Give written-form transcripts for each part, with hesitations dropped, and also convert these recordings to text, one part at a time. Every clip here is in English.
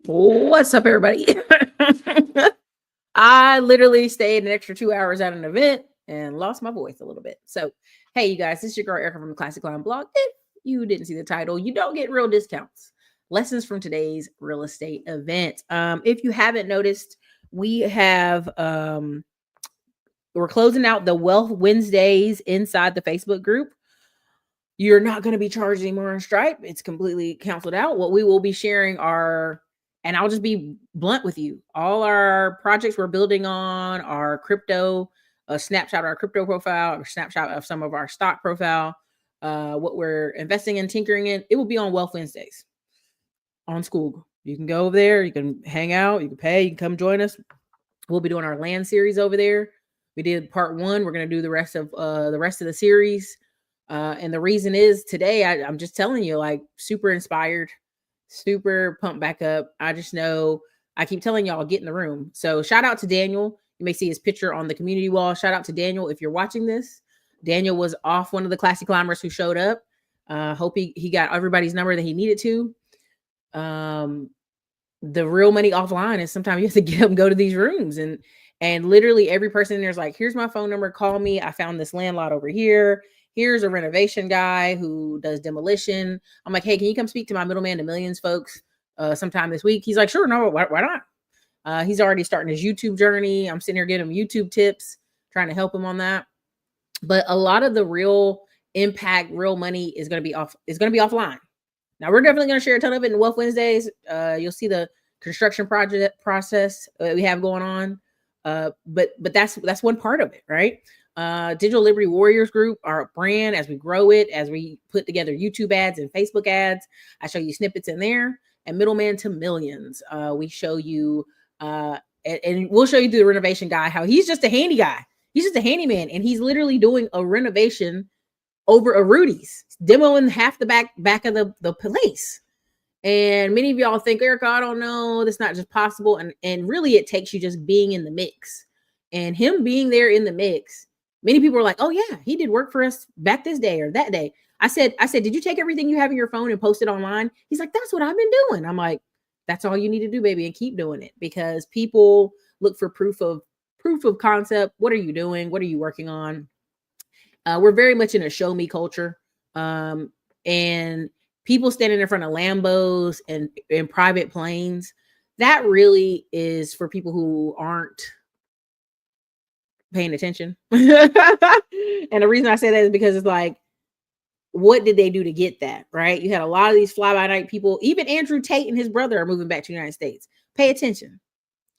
What's up, everybody? I literally stayed an extra 2 hours at an event and lost my voice a little bit. So, hey, you guys, this is your girl Erica from the Classic Line blog. If you didn't see the title, you don't get real discounts. Lessons from today's real estate event. If you haven't noticed, we have we're closing out the Wealth Wednesdays inside the Facebook group. You're not going to be charged anymore on Stripe. It's completely canceled out. What we will be sharing are, and I'll just be blunt with you, all our projects we're building on, our crypto, a snapshot of our crypto profile, or snapshot of some of our stock profile, what we're investing in, tinkering in. It will be on Wealth Wednesdays on School. You can go over there, you can hang out, you can pay, you can come join us. We'll be doing our land series over there. We did part one. We're going to do the rest of the series. And the reason is today, I'm just telling you, like, super inspired, super pumped back up. I just know I keep telling y'all, get in the room. So shout out to Daniel. You may see his picture on the community wall. Shout out to Daniel if you're watching this. Daniel was off, one of the classic climbers who showed up. Hope he got everybody's number that he needed to. The real money offline is sometimes you have to get them, go to these rooms, and literally every person in there is like, here's my phone number, call me. I found this land lot over here. Here's a renovation guy who does demolition. I'm like, hey, can you come speak to my middleman to millions folks sometime this week? He's like, sure, no, why not? He's already starting his YouTube journey. I'm sitting here getting him YouTube tips, trying to help him on that. But a lot of the real impact, real money is going to be offline. Now we're definitely going to share a ton of it in Wealth Wednesdays. You'll see the construction project process we have going on. But that's one part of it, right? Digital Liberty Warriors Group, our brand, as we grow it, as we put together YouTube ads and Facebook ads, I show you snippets in there. And Middleman to Millions, we show you, and we'll show you through the renovation guy how he's just a handy guy. He's just a handyman, and he's literally doing a renovation over a Rudy's, demoing half the back of the place. And many of y'all think, Erica, I don't know, that's not just possible. And really it takes you just being in the mix. And him being there in the mix, many people are like, oh yeah, he did work for us back this day or that day. I said, did you take everything you have in your phone and post it online? He's like, that's what I've been doing. I'm like, that's all you need to do, baby, and keep doing it, because people look for proof of concept. What are you doing? What are you working on? We're very much in a show me culture. And people standing in front of Lambos and private planes, that really is for people who aren't paying attention. And the reason I say that is because it's like, what did they do to get that, right? You had a lot of these fly-by-night people. Even Andrew Tate and his brother are moving back to the United States. Pay attention.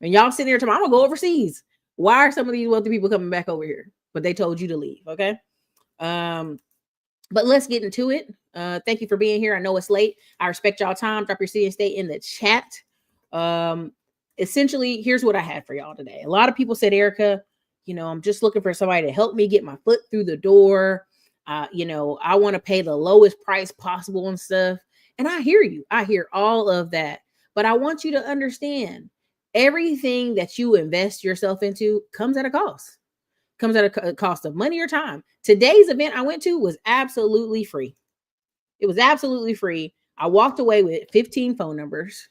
And y'all sitting there tomorrow, I'm gonna go overseas. Why are some of these wealthy people coming back over here? But they told you to leave, okay? But let's get into it. Thank you for being here. I know it's late. I respect y'all time. Drop your city and state in the chat. Essentially, here's what I had for y'all today. A lot of people said, Erica, I'm just looking for somebody to help me get my foot through the door. I want to pay the lowest price possible and stuff. And I hear you. I hear all of that. But I want you to understand, everything that you invest yourself into comes at a cost. Comes at a cost of money or time. Today's event I went to was absolutely free. It was absolutely free. I walked away with 15 phone numbers.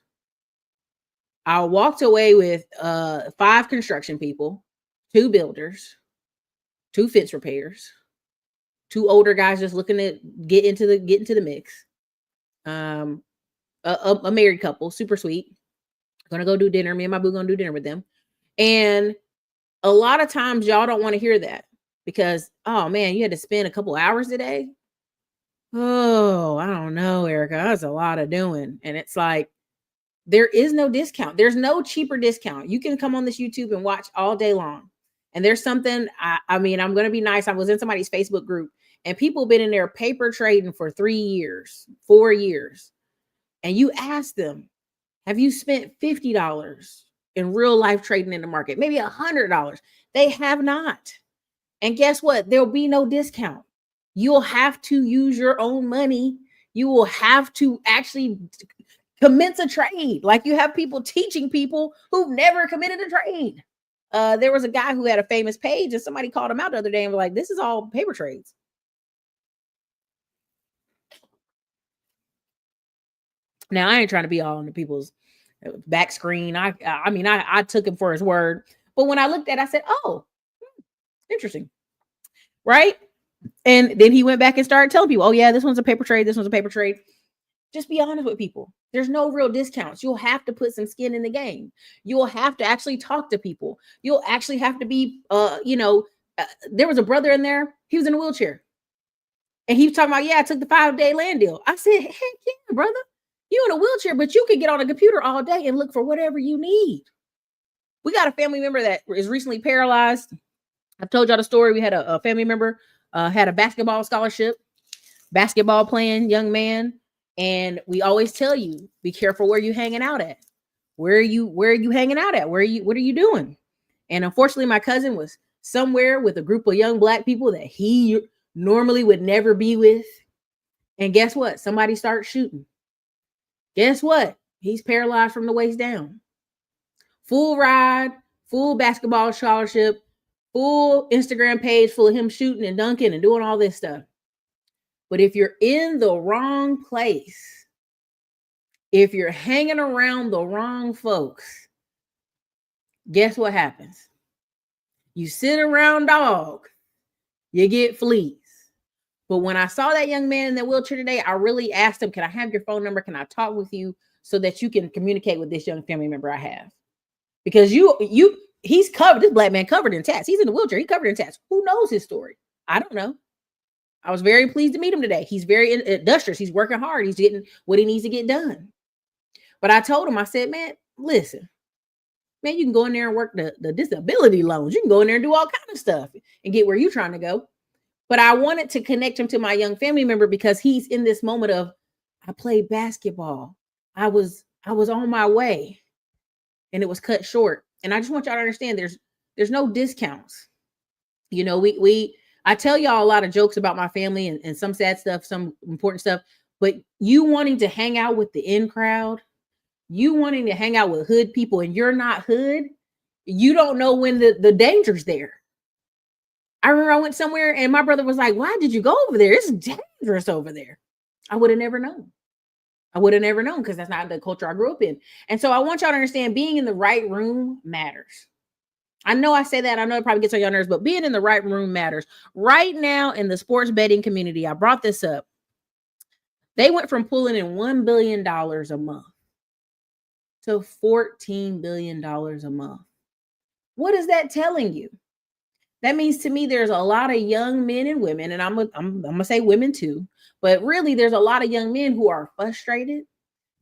I walked away with 5 construction people, 2 builders, 2 fence repairs, 2 older guys just looking to get into the mix. A married couple, super sweet. Gonna go do dinner. Me and my boo gonna do dinner with them. And a lot of times y'all don't want to hear that, because, oh man, you had to spend a couple hours today. Oh, I don't know, Erica. That's a lot of doing. And it's like, there is no discount. There's no cheaper discount. You can come on this YouTube and watch all day long. And there's something, I mean, I'm going to be nice. I was in somebody's Facebook group, and people been in there paper trading for 3 years, 4 years. And you ask them, have you spent $50 in real life trading in the market? Maybe $100. They have not. And guess what? There'll be no discount. You'll have to use your own money. You will have to actually commence a trade. Like, you have people teaching people who've never committed a trade. There was a guy who had a famous page, and somebody called him out the other day and was like, this is all paper trades. Now, I ain't trying to be all into people's back screen. I mean, I took him for his word. But when I looked at it, I said, oh, interesting. Right. And then he went back and started telling people, oh, yeah, this one's a paper trade. This one's a paper trade. Just be honest with people. There's no real discounts. You'll have to put some skin in the game. You'll have to actually talk to people. You'll actually have to be, there was a brother in there. He was in a wheelchair. And he was talking about, yeah, I took the 5-day land deal. I said, heck yeah, brother. You in a wheelchair, but you could get on a computer all day and look for whatever you need. We got a family member that is recently paralyzed. I've told y'all the story. We had a family member, had a basketball scholarship, basketball playing young man. And we always tell you, be careful where you're hanging out at. Where are you hanging out at? What are you doing? And unfortunately, my cousin was somewhere with a group of young Black people that he normally would never be with. And guess what? Somebody started shooting. Guess what? He's paralyzed from the waist down. Full ride, full basketball scholarship, full Instagram page full of him shooting and dunking and doing all this stuff. But if you're in the wrong place, if you're hanging around the wrong folks, guess what happens? You sit around dog, you get fleas. But when I saw that young man in that wheelchair today, I really asked him, can I have your phone number? Can I talk with you so that you can communicate with this young family member I have? Because he's covered, this Black man covered in tats. He's in the wheelchair. He's covered in tats. Who knows his story? I don't know. I was very pleased to meet him today. He's very industrious. He's working hard. He's getting what he needs to get done. But I told him, I said, man, listen, man, you can go in there and work the disability loans. You can go in there and do all kinds of stuff and get where you're trying to go. But I wanted to connect him to my young family member because he's in this moment of, I played basketball. I was on my way and it was cut short. And I just want y'all to understand there's no discounts. You know, I tell y'all a lot of jokes about my family and some sad stuff, some important stuff, but you wanting to hang out with the in crowd, you wanting to hang out with hood people and you're not hood, you don't know when the danger's there. I remember I went somewhere and my brother was like, why did you go over there? It's dangerous over there. I would have never known. I would have never known because that's not the culture I grew up in. And so I want y'all to understand being in the right room matters. I know I say that. I know it probably gets on your nerves, but being in the right room matters. Right now in the sports betting community, I brought this up. They went from pulling in $1 billion a month to $14 billion a month. What is that telling you? That means to me, there's a lot of young men and women, and I'm going to say women too, but really there's a lot of young men who are frustrated.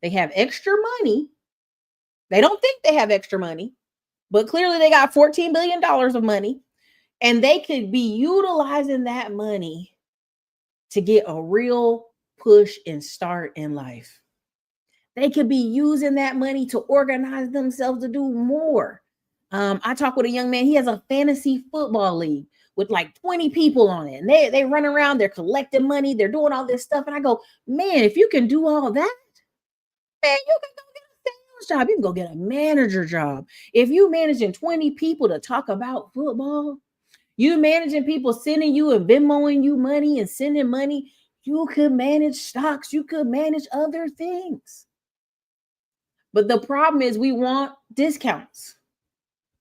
They have extra money. They don't think they have extra money, but clearly they got $14 billion of money and they could be utilizing that money to get a real push and start in life. They could be using that money to organize themselves to do more. I talked with a young man. He has a fantasy football league with like 20 people on it. And they run around, they're collecting money, they're doing all this stuff. And I go, man, if you can do all that, man, you can go get a sales job. You can go get a manager job. If you managing 20 people to talk about football, you managing people sending you and Venmoing you money and sending money, you could manage stocks. You could manage other things. But the problem is we want discounts.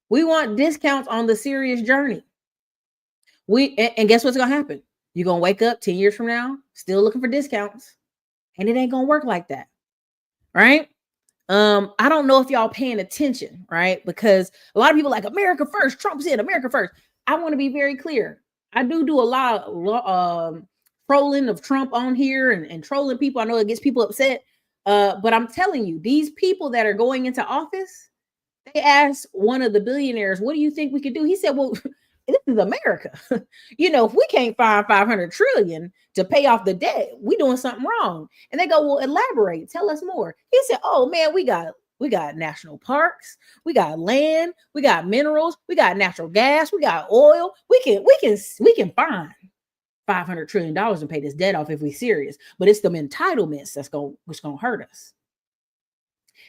We want discounts on the serious journey. And guess what's going to happen? You're going to wake up 10 years from now, still looking for discounts. And it ain't going to work like that. Right? I don't know if y'all paying attention, right? Because a lot of people like America first, Trump said America first. I want to be very clear. I do a lot of trolling of Trump on here and trolling people. I know it gets people upset. But I'm telling you, these people that are going into office, they asked one of the billionaires, what do you think we could do? He said, well, this is America. If we can't find 500 trillion to pay off the debt, we doing something wrong. And they go, well, elaborate, tell us more. He said, oh man, we got national parks, we got land, we got minerals, we got natural gas, we got oil. We can find $500 trillion and pay this debt off if we're serious. But it's them entitlements that's going to hurt us.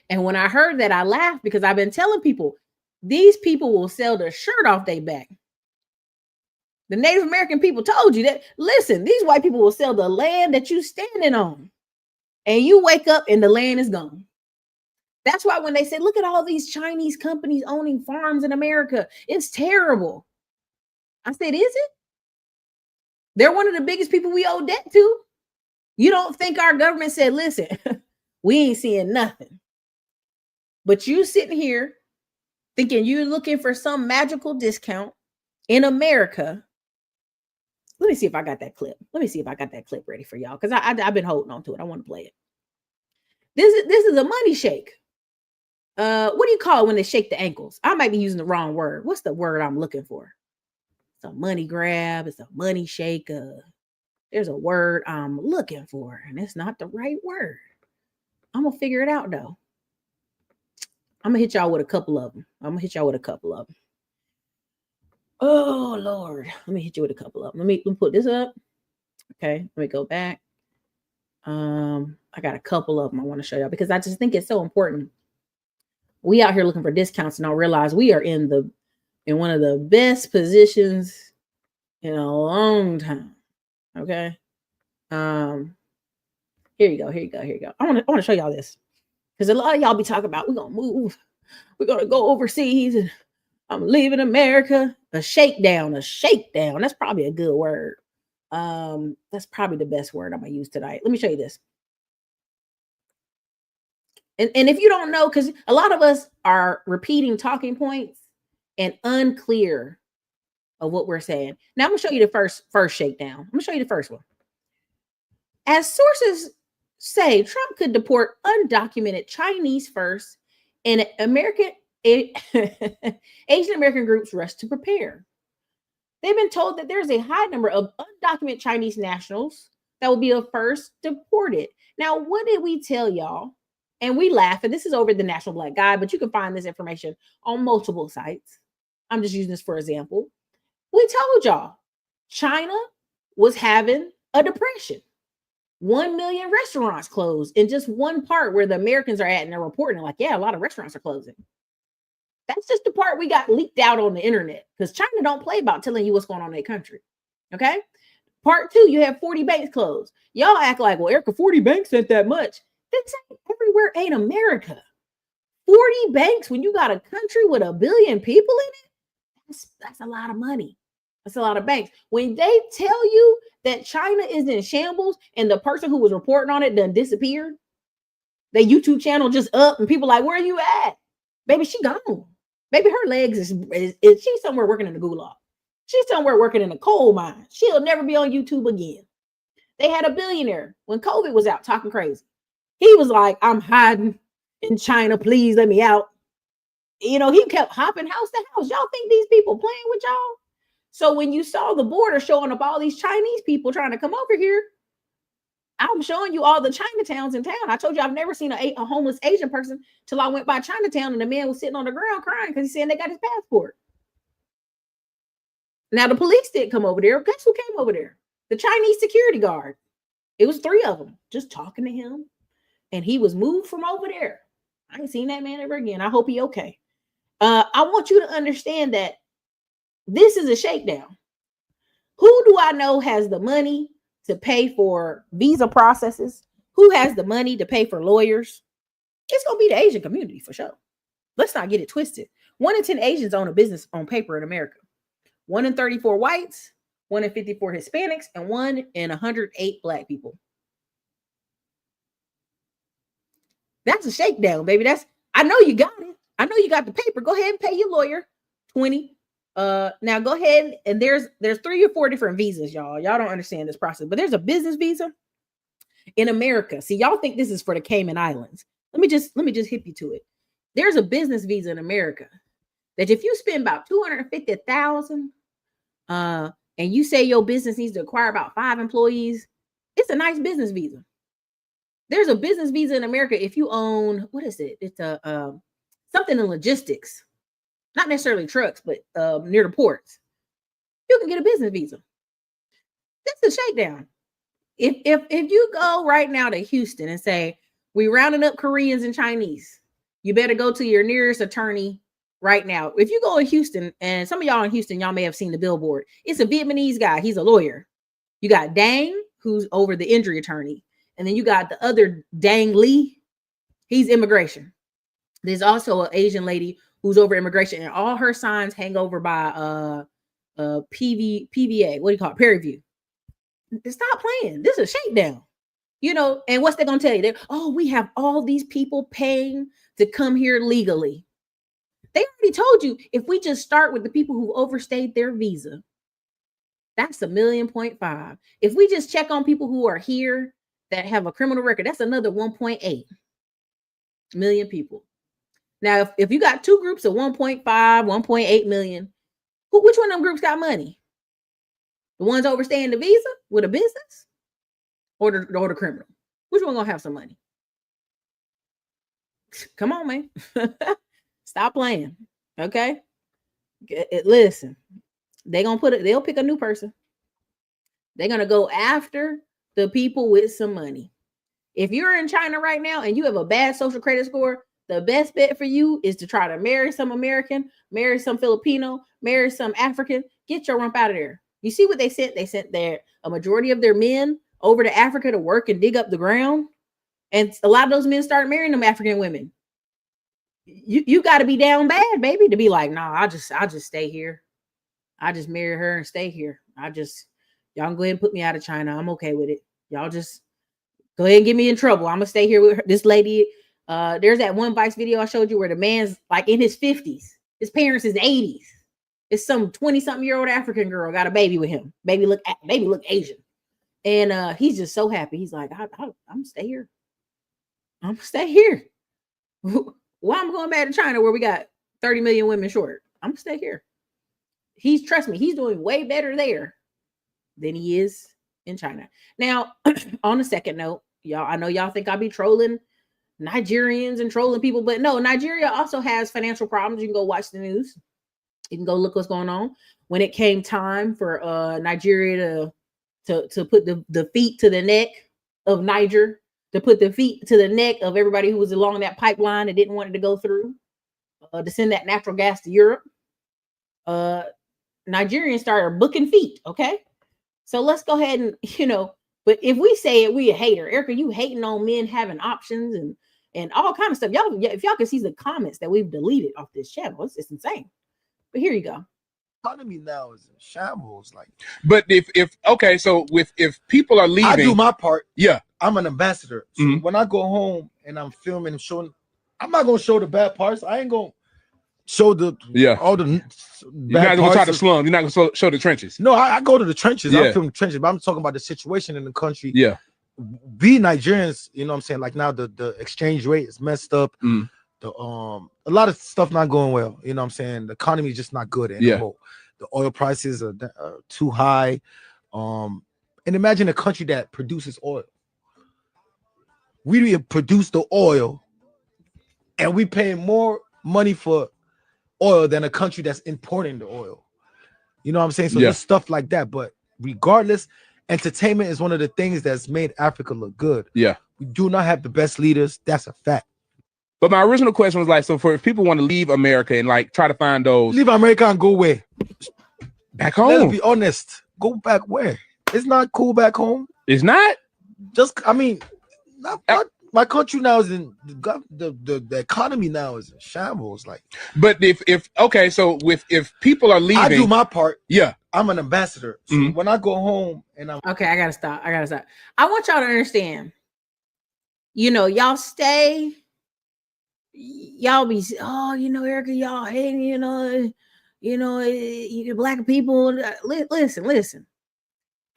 And when I heard that, I laughed because I've been telling people, these people will sell the shirt off their back. The Native American people told you that, listen, these white people will sell the land that you standing on. And you wake up and the land is gone. That's why when they said, look at all these Chinese companies owning farms in America, it's terrible. I said, is it? They're one of the biggest people we owe debt to. You don't think our government said, listen, we ain't seeing nothing. But you sitting here thinking you're looking for some magical discount in America. Let me see if I got that clip. Let me see if I got that clip ready for y'all, because I've been holding on to it. I want to play it. This is a money shake. What do you call it when they shake the ankles? I might be using the wrong word. What's the word I'm looking for? It's a money grab. It's a money shake. There's a word I'm looking for, and it's not the right word. I'm gonna figure it out though. I'm gonna hit y'all with a couple of them. Oh Lord, let me hit you with a couple of them. Let me put this up. Okay, let me go back. I got a couple of them I want to show y'all because I just think it's so important. We out here looking for discounts and I realize we are in one of the best positions in a long time. Okay. Here you go. I want to show y'all this because a lot of y'all be talking about we're gonna move, we're gonna go overseas, and I'm leaving America. A shakedown. That's probably a good word. That's probably the best word I'm gonna use tonight. Let me show you this. And if you don't know, because a lot of us are repeating talking points and unclear of what we're saying. Now I'm gonna show you the first shakedown. I'm gonna show you the first one. As sources say, Trump could deport undocumented Chinese first, and Asian American groups rush to prepare. They've been told that there's a high number of undocumented Chinese nationals that will be first deported. Now, what did we tell y'all? And we laugh, and this is over the National Black Guide, but you can find this information on multiple sites. I'm just using this for example. We told y'all China was having a depression. 1 million restaurants closed in just one part where the Americans are at, and they're reporting like, yeah, a lot of restaurants are closing. That's just the part we got leaked out on the internet because China don't play about telling you what's going on in their country. Okay. Part 2, you have 40 banks closed. Y'all act like, well, Erica, 40 banks ain't that much. This ain't everywhere ain't America. 40 banks when you got a country with 1 billion people in it, that's a lot of money. That's a lot of banks. When they tell you that China is in shambles and the person who was reporting on it done disappeared, the YouTube channel just up and people like, where are you at? Baby, she gone. Maybe her legs is she's somewhere working in the gulag. She's somewhere working in a coal mine. She'll never be on YouTube again. They had a billionaire when COVID was out talking crazy. He was like, I'm hiding in China. Please let me out. You know, he kept hopping house to house. Y'all think these people playing with y'all? So when you saw the border showing up all these Chinese people trying to come over here, I'm showing you all the Chinatowns in town. I told you I've never seen a homeless Asian person till I went by Chinatown and the man was sitting on the ground crying because he's saying they got his passport. Now the police didn't come over there. Guess who came over there? The Chinese security guard. It was 3 of them just talking to him. And he was moved from over there. I ain't seen that man ever again. I hope he okay. I want you to understand that this is a shakedown. Who do I know has the money to pay for visa processes? Who has the money to pay for lawyers? It's going to be the Asian community for sure. Let's not get it twisted. 1 in 10 Asians own a business on paper in America. 1 in 34 whites, 1 in 54 Hispanics, and 1 in 108 Black people. That's a shakedown, baby. I know you got it. I know you got the paper. Go ahead and pay your lawyer 20. Now go ahead and there's 3 or 4 different visas, y'all. Y'all don't understand this process, but there's a business visa in America. See, y'all think this is for the Cayman Islands. Let me just hip you to it. There's a business visa in America that if you spend about $250,000, and you say your business needs to acquire about 5 employees, it's a nice business visa. There's a business visa in America if you own, what is it? It's a something in logistics, not necessarily trucks, but near the ports. You can get a business visa. That's a shakedown. If you go right now to Houston and say, we rounding up Koreans and Chinese, you better go to your nearest attorney right now. If you go in Houston, and some of y'all in Houston, y'all may have seen the billboard. It's a Vietnamese guy. He's a lawyer. You got Dang, who's over the injury attorney. And then you got the other Dang Lee. He's immigration. There's also an Asian lady who's over immigration, and all her signs hang over by PVA. What do you call it? Peer review. Stop playing. This is a shakedown. And what's they gonna tell you? We have all these people paying to come here legally. They already told you, if we just start with the people who overstayed their visa, that's 1.5 million. If we just check on people who are here that have a criminal record, that's another 1.8 million people. Now, if you got two groups of 1.5, 1.8 million, which one of them groups got money? The ones overstaying the visa with a business, or the criminal? Which one gonna have some money? Come on, man. Stop playing. Okay. Listen, they'll pick a new person. They're gonna go after the people with some money. If you're in China right now and you have a bad social credit score, the best bet for you is to try to marry some American, marry some Filipino, marry some African. Get your rump out of there. You see what they sent? They sent a majority of their men over to Africa to work and dig up the ground. And a lot of those men started marrying them African women. You got to be down bad, baby, to be like, nah, I'll just stay here. I just marry her and stay here. Y'all can go ahead and put me out of China. I'm okay with it. Y'all just go ahead and get me in trouble. I'm gonna stay here with her. This lady. There's that one Vice video I showed you where the man's like in his 50s. His parents is 80s. It's some 20-something-year-old African girl got a baby with him. Baby look Asian. And he's just so happy. He's like, I'm gonna stay here. I'm gonna stay here. Why I'm going back to China where we got 30 million women short? I'm gonna stay here. Trust me, he's doing way better there than he is in China. Now, on a second note, y'all, I know y'all think I'll be trolling Nigerians and trolling people, but no, Nigeria also has financial problems. You can go watch the news. You can go look what's going on. When it came time for Nigeria to put the feet to the neck of Niger, to put the feet to the neck of everybody who was along that pipeline and didn't want it to go through, to send that natural gas to Europe, Nigerians started booking feet. Okay. So let's go ahead and, but if we say it, we a hater. Erica, you hating on men having options and all kind of stuff. If y'all can see the comments that we've deleted off this channel, it's insane. But here you go. Economy now is in shambles. But if people are leaving, I do my part. Yeah, I'm an ambassador. So when I go home and I'm filming and showing, I'm not gonna show the bad parts. I ain't gonna show all the you're bad not gonna try to slum. You're not gonna show the trenches. No, I go to the trenches. Yeah. I film the trenches, but I'm talking about the situation in the country. Yeah, we Nigerians, you know what I'm saying? Like now the exchange rate is messed up. A lot of stuff not going well. You know what I'm saying? The economy is just not good anymore. The oil prices are too high. And imagine a country that produces oil. We produce the oil, and we pay more money for oil than a country that's importing the oil. You know what I'm saying? So just stuff like that. But regardless, entertainment is one of the things that's made Africa look good. Yeah, we do not have the best leaders. That's a fact. But my original question was like, so if people want to leave America and like try to find those, leave America and go where? Back home. Let's be honest. Go back where? It's not cool back home. It's not. My country now is in the economy now is in shambles. But if people are leaving, I do my part. Yeah, I'm an ambassador. So when I go home and I'm okay, I gotta stop. I want y'all to understand. Y'all stay. Y'all be Erica, y'all hating, black people. Listen.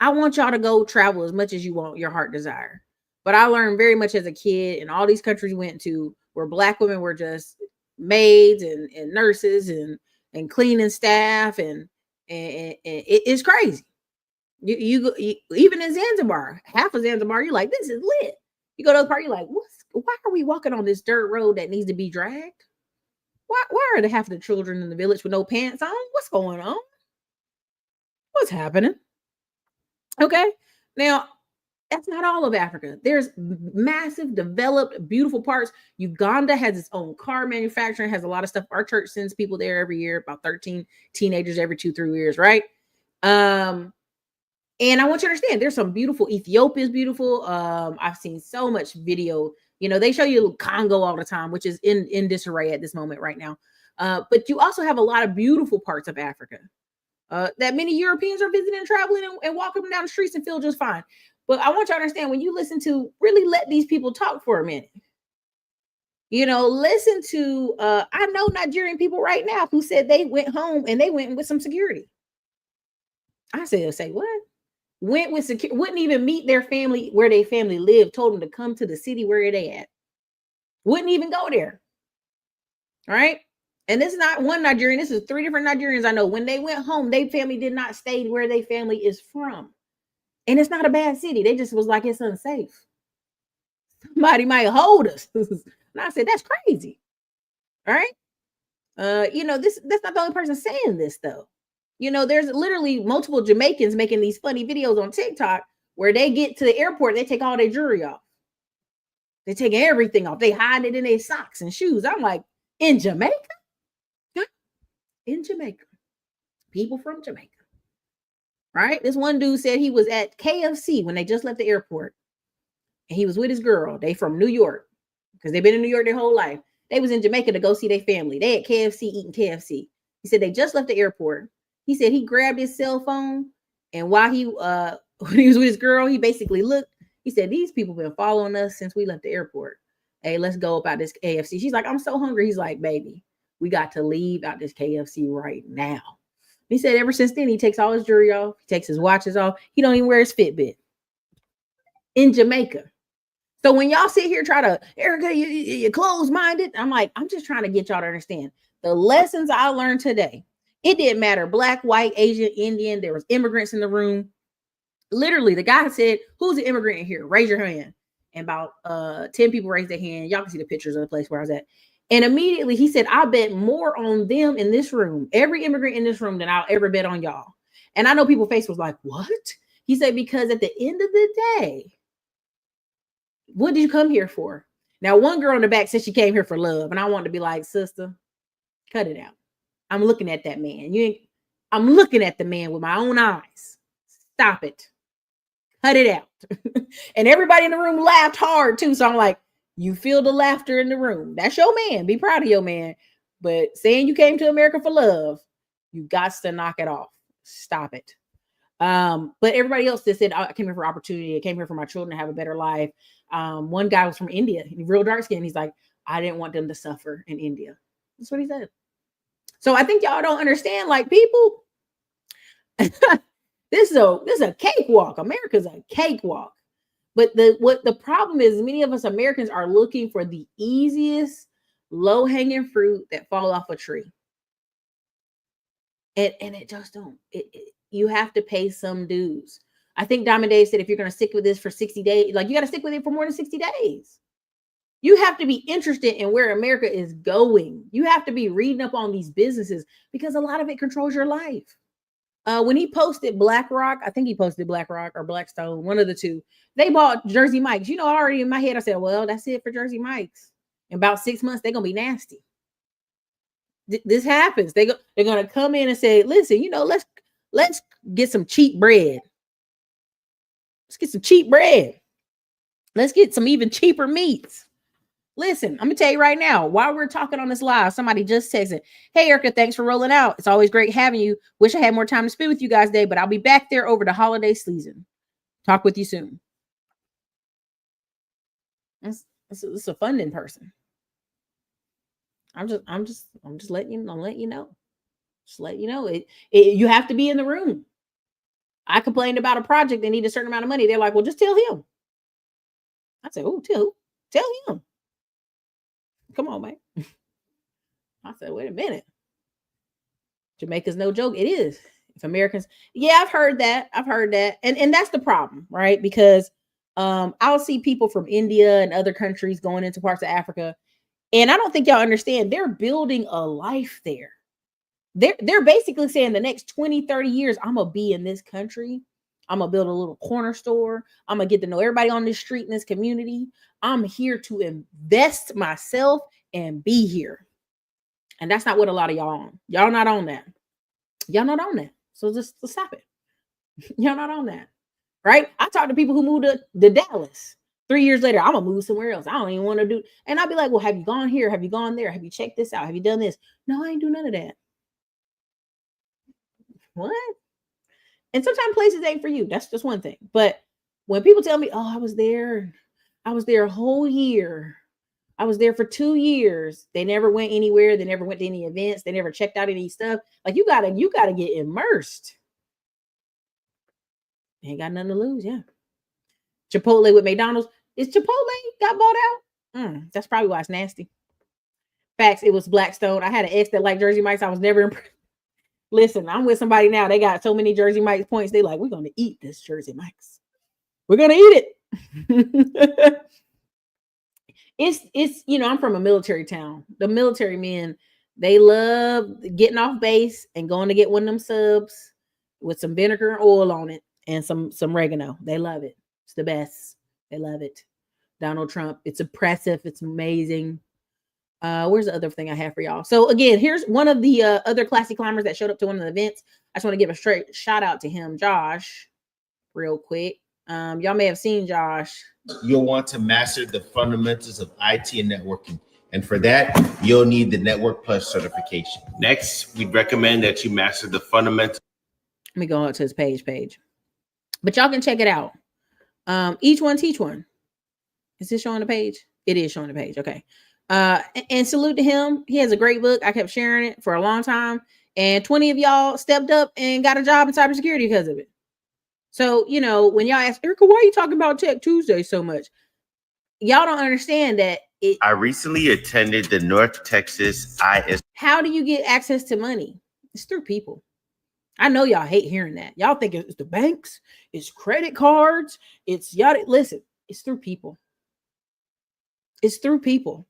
I want y'all to go travel as much as you want, your heart desire. But I learned very much as a kid in all these countries we went to where black women were just maids and nurses and cleaning staff and it's crazy. You even in Zanzibar, half of Zanzibar, you're like, this is lit. You go to the park, you're like, why are we walking on this dirt road that needs to be dragged? Why are the half of the children in the village with no pants on? What's going on? What's happening? Okay. Now, that's not all of Africa. There's massive, developed, beautiful parts. Uganda has its own car manufacturing, has a lot of stuff. Our church sends people there every year, about 13 teenagers every 2-3 years, right? And I want you to understand, there's some beautiful. Ethiopia is beautiful. I've seen so much video You know, they show you Congo all the time, which is in disarray at this moment right now. But you also have a lot of beautiful parts of Africa that many Europeans are visiting and traveling and walking down the streets and feel just fine. But I want you to understand, when you listen to, really let these people talk for a minute. You know, listen to, I know Nigerian people right now who said they went home and they went with some security. I said, say what? Went with security, wouldn't even meet their family where their family lived, told them to come to the city where they at. Wouldn't even go there. All right. And this is not one Nigerian. This is 3 different Nigerians I know. When they went home, their family did not stay where their family is from. And it's not a bad city. They just was like, it's unsafe. Somebody might hold us. And I said, that's crazy. All right. You know, that's not the only person saying this, though. You know, there's literally multiple Jamaicans making these funny videos on TikTok where they get to the airport, they take all their jewelry off. They take everything off. They hide it in their socks and shoes. I'm like, in Jamaica? In Jamaica. People from Jamaica. Right? This one dude said he was at KFC when they just left the airport. And he was with his girl. They from New York. Because they've been in New York their whole life. They was in Jamaica to go see their family. They at KFC eating KFC. He said they just left the airport. He said he grabbed his cell phone, and while he when he was with his girl, he basically looked. He said, these people been following us since we left the airport. Hey, let's go about this KFC. She's like, I'm so hungry. He's like, baby, we got to leave out this KFC right now. He said ever since then, he takes all his jewelry off. He takes his watches off. He don't even wear his Fitbit. In Jamaica. So when y'all sit here try to, Erica, you're closed-minded. I'm like, I'm just trying to get y'all to understand the lessons I learned today. It didn't matter. Black, white, Asian, Indian. There was immigrants in the room. Literally, the guy said, who's an immigrant in here? Raise your hand. And about 10 people raised their hand. Y'all can see the pictures of the place where I was at. And immediately he said, I bet more on them in this room, every immigrant in this room, than I'll ever bet on y'all. And I know people's face was like, what? He said, because at the end of the day, what did you come here for? Now, one girl in the back said she came here for love. And I wanted to be like, sister, cut it out. I'm looking at that man. I'm looking at the man with my own eyes. Stop it. Cut it out. And everybody in the room laughed hard too. So I'm like, you feel the laughter in the room. That's your man. Be proud of your man. But saying you came to America for love, you got to knock it off. Stop it. But everybody else that said, I came here for opportunity. I came here for my children to have a better life. One guy was from India, real dark skin. He's like, I didn't want them to suffer in India. That's what he said. So I think y'all don't understand, like, people, this is a cakewalk. America's a cakewalk. But the problem is, many of us Americans are looking for the easiest low-hanging fruit that fall off a tree. And it just don't. You have to pay some dues. I think Diamond Dave said, if you're going to stick with this for 60 days, like, you got to stick with it for more than 60 days. You have to be interested in where America is going. You have to be reading up on these businesses, because a lot of it controls your life. When he posted BlackRock, I think he posted BlackRock or Blackstone, one of the two. They bought Jersey Mike's. You know, already in my head, I said, well, that's it for Jersey Mike's. In about 6 months, they're going to be nasty. This happens. They're going to come in and say, listen, you know, let's get some cheap bread. Let's get some cheap bread. Let's get some even cheaper meats. Listen, I'm going to tell you right now, while we're talking on this live, somebody just texted, hey, Erica, thanks for rolling out. It's always great having you. Wish I had more time to spend with you guys today, but I'll be back there over the holiday season. Talk with you soon. It's a funding person. I'm just letting you know. Just let you know. You have to be in the room. I complained about a project. They need a certain amount of money. They're like, well, just tell him. I said, oh, tell him. Come on, man. I said, wait a minute. Jamaica's no joke. It is. If Americans, yeah, I've heard that. And that's the problem, right? Because I'll see people from India and other countries going into parts of Africa. And I don't think y'all understand. They're building a life there. They're basically saying the next 20, 30 years, I'm going to be in this country. I'm going to build a little corner store. I'm going to get to know everybody on this street in this community. I'm here to invest myself and be here. And that's not what a lot of y'all on. Y'all not on that. Y'all not on that. So just stop it. Y'all not on that. Right? I talk to people who moved to Dallas. 3 years later, I'm gonna move somewhere else. I don't even want to do. And I'll be like, well, have you gone here? Have you gone there? Have you checked this out? Have you done this? No, I ain't do none of that. What? And sometimes places ain't for you. That's just one thing. But when people tell me, oh, I was there a whole year. I was there for 2 years. They never went anywhere. They never went to any events. They never checked out any stuff. Like you gotta get immersed. Ain't got nothing to lose. Yeah. Chipotle with McDonald's. Is Chipotle got bought out? That's probably why it's nasty. Facts. It was Blackstone. I had an ex that liked Jersey Mike's. I was never impressed. Listen, I'm with somebody now. They got so many Jersey Mike's points. They like, we're gonna eat this Jersey Mike's. We're gonna eat it. It's I'm from a military town. The military men, they love getting off base and going to get one of them subs with some vinegar and oil on it and some oregano. They love it. It's the best. They love it. Donald Trump. It's oppressive. It's amazing. Where's the other thing I have for y'all? So again, here's one of the other classy climbers that showed up to one of the events. I just want to give a straight shout out to him, Josh, real quick. Y'all may have seen Josh. You'll want to master the fundamentals of IT and networking. And for that, you'll need the Network Plus certification. Next, we'd recommend that you master the fundamentals. Let me go out to his page. But y'all can check it out. Each one teach one. Is this showing the page? It is showing the page. Okay. And salute to him. He has a great book. I kept sharing it for a long time. And 20 of y'all stepped up and got a job in cybersecurity because of it. So, when y'all ask, Erica, why are you talking about Tech Tuesday so much? Y'all don't understand that. I recently attended the North Texas IS. How do you get access to money? It's through people. I know y'all hate hearing that. Y'all think it's the banks, it's credit cards, it's y'all. Listen, it's through people. It's through people.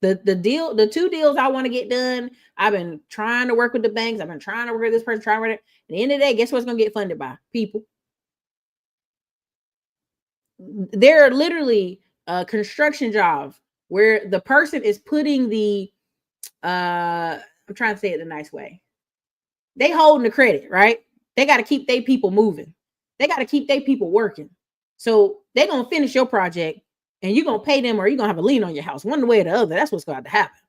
The two deals I want to get done, I've been trying to work with the banks. I've been trying to work with this person, trying to work it. At the end of the day, guess what's going to get funded by? People. There are literally construction jobs where the person is putting the, I'm trying to say it the nice way. They holding the credit, right? They got to keep their people moving. They got to keep their people working. So they're going to finish your project and you're going to pay them or you're going to have a lien on your house one way or the other. That's what's going to happen.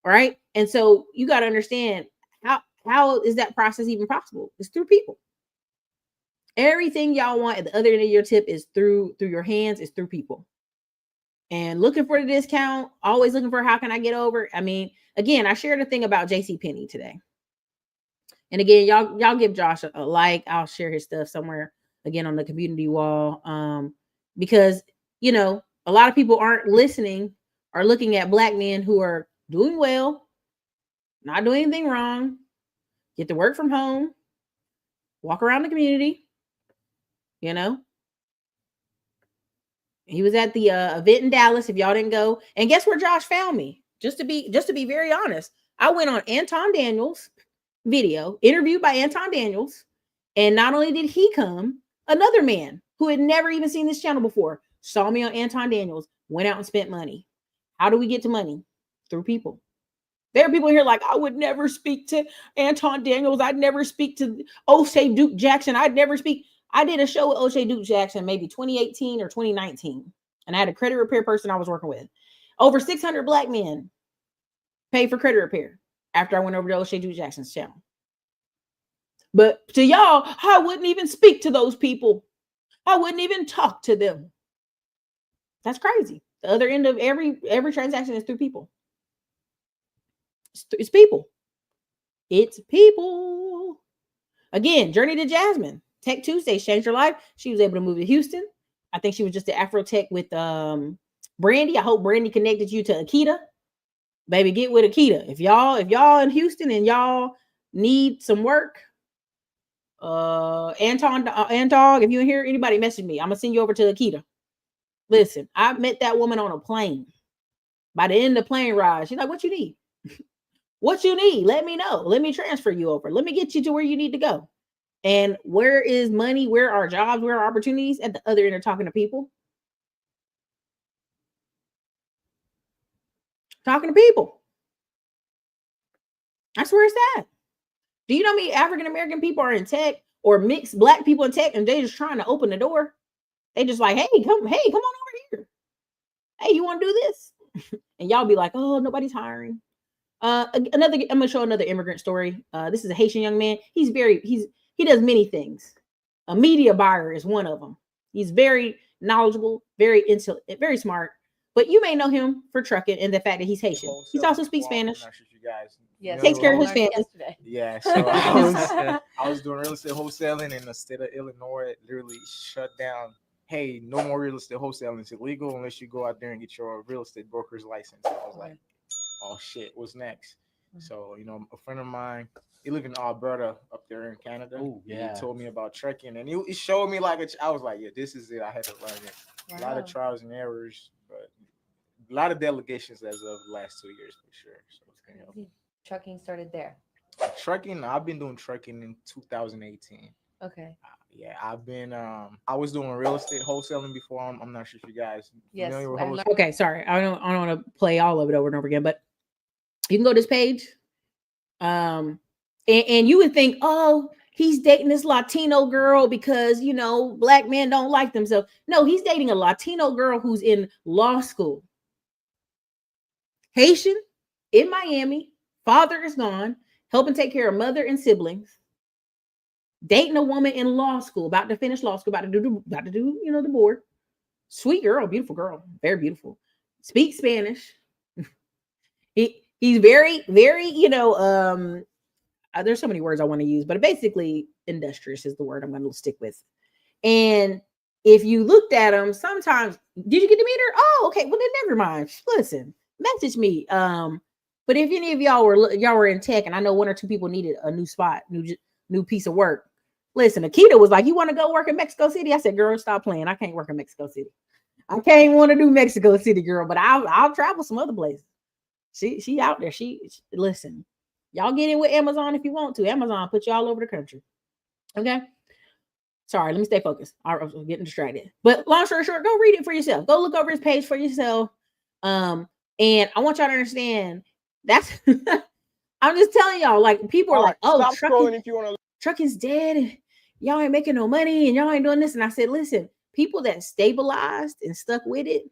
All right. And so you got to understand how is that process even possible? It's through people. Everything y'all want at the other end of your tip is through your hands, is through people. And looking for the discount, always looking for how can I get over? I mean, again, I shared a thing about JCPenney today. And again, y'all give Josh a like. I'll share his stuff somewhere again on the community wall. Because, a lot of people aren't listening or looking at Black men who are doing well, not doing anything wrong, get to work from home, walk around the community. He was at the event in Dallas. If y'all didn't go, and guess where Josh found me? Just to be very honest, I went on Anton Daniels' video, interviewed by Anton Daniels, and not only did he come, another man who had never even seen this channel before saw me on Anton Daniels, went out and spent money. How do we get to money? Through people. There are people here like, I would never speak to Anton Daniels. I'd never speak to O'Shea Duke Jackson. I'd never speak. I did a show with O'Shea Duke Jackson, maybe 2018 or 2019. And I had a credit repair person I was working with. Over 600 Black men paid for credit repair after I went over to O'Shea Duke Jackson's channel. But to y'all, I wouldn't even speak to those people. I wouldn't even talk to them. That's crazy. The other end of every transaction is through people. It's people. It's people. Again, Journey to Jasmine. Tech Tuesday changed her life. She was able to move to Houston. I think she was just at Afro Tech with Brandy. I hope Brandy connected you to Akita. Baby, get with Akita. If y'all in Houston and y'all need some work, Anton, if you hear anybody message me, I'm gonna send you over to Akita. Listen, I met that woman on a plane. By the end of the plane ride, she's like, "What you need? What you need? Let me know. Let me transfer you over. Let me get you to where you need to go." And where is money? Where are jobs? Where are opportunities? At the other end of talking to people. Talking to people. That's where it's at. Do you know me? African-American people are in tech or mixed Black people in tech and they just trying to open the door. They just like, hey, come on over here. hey, you want to do this? And y'all be like, oh, nobody's hiring. I'm gonna show another immigrant story. This is a Haitian young man. He does many things. A media buyer is one of them. He's very knowledgeable, very smart. But you may know him for trucking and the fact that he's Haitian. He also speaks Spanish. Yes, Takes care of his family. Yeah, so I was doing real estate wholesaling in the state of Illinois. It literally shut down. Hey, no more real estate wholesaling. It's illegal unless you go out there and get your real estate broker's license. I was like, oh shit, what's next? So, a friend of mine, he lived in Alberta up there in Canada. Oh, yeah. He told me about trekking, and he showed me I was like, yeah, this is it. I had to learn it. Wow. A lot of trials and errors, but a lot of delegations as of the last 2 years for sure. So it's gonna help. Trucking started there. Trucking, I've been doing trucking in 2018. Okay. Yeah, I've been. I was doing real estate wholesaling before. I'm not sure if you guys. Yes. Okay, sorry. I don't want to play all of it over and over again, but you can go to this page. And you would think, oh, he's dating this Latino girl because black men don't like themselves. No, he's dating a Latino girl who's in law school. Haitian in Miami. Father is gone, helping take care of mother and siblings. Dating a woman in law school, about to finish law school, about to do the board. Sweet girl, beautiful girl, very beautiful. Speaks Spanish. He's very, very, there's so many words I want to use, but basically industrious is the word I'm going to stick with. And if you looked at him, sometimes, did you get to meet her? Oh, okay. Well, then never mind. Listen, message me. But if any of y'all were in tech, and I know one or two people needed a new spot, new piece of work. Listen, Akita was like, "You want to go work in Mexico City?" I said, "Girl, stop playing. I can't work in Mexico City. I can't want to do Mexico City, girl. But I'll travel some other places." She out there. Listen. Y'all get in with Amazon if you want to. Amazon put you all over the country. Okay. Sorry, let me stay focused. I was getting distracted. But long story short, go read it for yourself. Go look over his page for yourself. And I want y'all to understand. That's I'm just telling y'all, like people are like, oh, trucking's dead, and y'all ain't making no money, and y'all ain't doing this. And I said, listen, people that stabilized and stuck with it,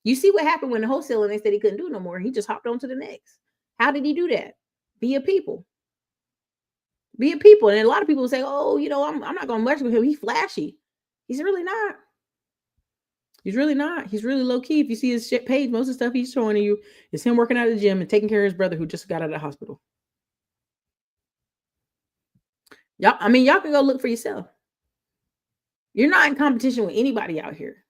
you see what happened when the wholesaler, they said he couldn't do no more. He just hopped on to the next. How did he do that? Be a people. Be a people. And a lot of people say, oh, I'm not going to mess with him. He's flashy. He's really not. He's really not. He's really low key. If you see his shit page, most of the stuff he's showing you is him working out at the gym and taking care of his brother who just got out of the hospital. Y'all can go look for yourself. You're not in competition with anybody out here.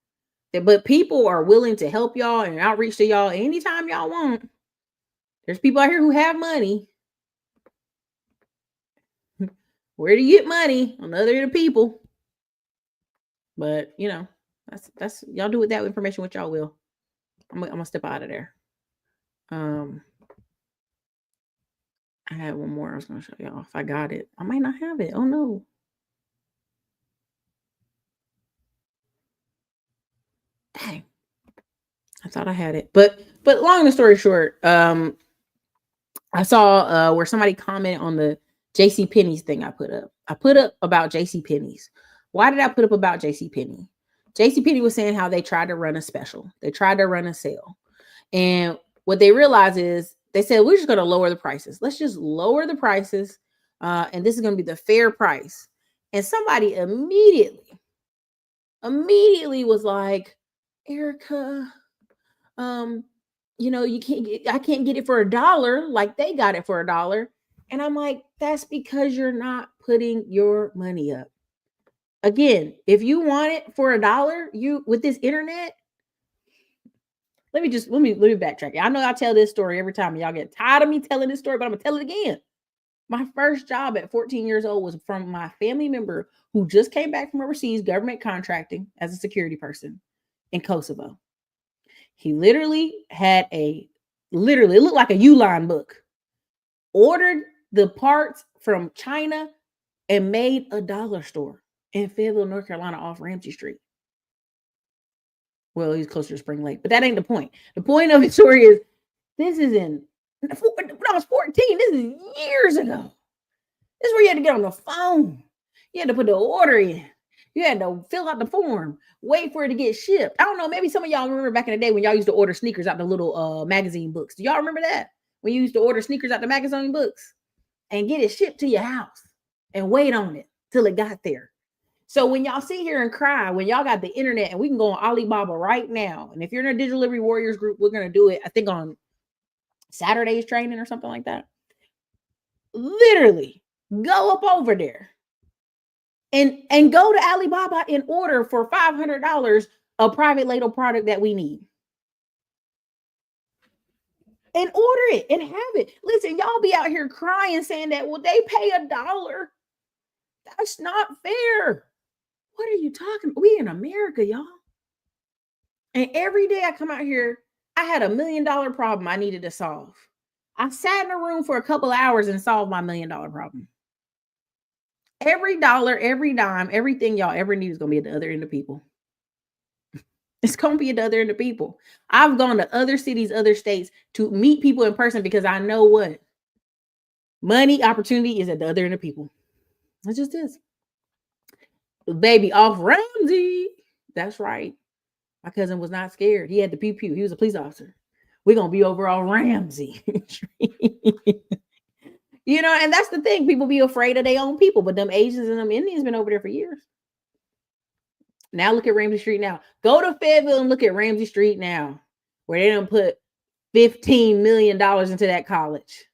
But people are willing to help y'all and outreach to y'all anytime y'all want. There's people out here who have money. Where do you get money? On the other end of people. But, that's y'all do with that information what y'all will. I'm gonna step out of there. I had one more I was gonna show y'all if I got it. I might not have it. Oh no. Dang. I thought I had it. But long story short, I saw where somebody commented on the JCPenney's thing I put up. I put up about JCPenney's. Why did I put up about JCPenney? JCPenney was saying how they tried to run a special. They tried to run a sale. And what they realized is they said, we're just going to lower the prices. Let's just lower the prices. And this is going to be the fair price. And somebody immediately was like, Erica, I can't get it for $1 like they got it for $1. And I'm like, that's because you're not putting your money up. Again, if you want it for $1, you with this internet. Let me backtrack. I know I tell this story every time. Y'all get tired of me telling this story, but I'm gonna tell it again. My first job at 14 years old was from my family member who just came back from overseas, government contracting as a security person in Kosovo. He literally it looked like a Uline book. Ordered the parts from China and made a dollar store in Fayetteville, North Carolina, off Ramsey Street. Well, he's closer to Spring Lake, but that ain't the point. The point of the story is when I was 14, this is years ago. This is where you had to get on the phone. You had to put the order in. You had to fill out the form, wait for it to get shipped. I don't know. Maybe some of y'all remember back in the day when y'all used to order sneakers out the little magazine books. Do y'all remember that? When you used to order sneakers out the magazine books and get it shipped to your house and wait on it till it got there. So when y'all sit here and cry, when y'all got the internet and we can go on Alibaba right now. And if you're in a Digital Liberty Warriors group, we're going to do it, I think on Saturday's training or something like that. Literally go up over there and go to Alibaba and order for $500 a private label product that we need. And order it and have it. Listen, y'all be out here crying saying that, well, they pay $1. That's not fair. What are you talking about? We in America, y'all. And every day I come out here, I had $1 million problem I needed to solve. I sat in a room for a couple hours and solved my $1 million problem. Every dollar, every dime, everything y'all ever need is going to be at the other end of people. It's going to be at the other end of people. I've gone to other cities, other states to meet people in person because I know what? Money, opportunity is at the other end of people. It just is. Baby, off Ramsey. That's right. My cousin was not scared. He had the pew-pew. He was a police officer. We're going to be over on Ramsey. You know, and that's the thing. People be afraid of their own people, but them Asians and them Indians been over there for years. Now look at Ramsey Street now. Go to Fayetteville and look at Ramsey Street now, where they done put $15 million into that college.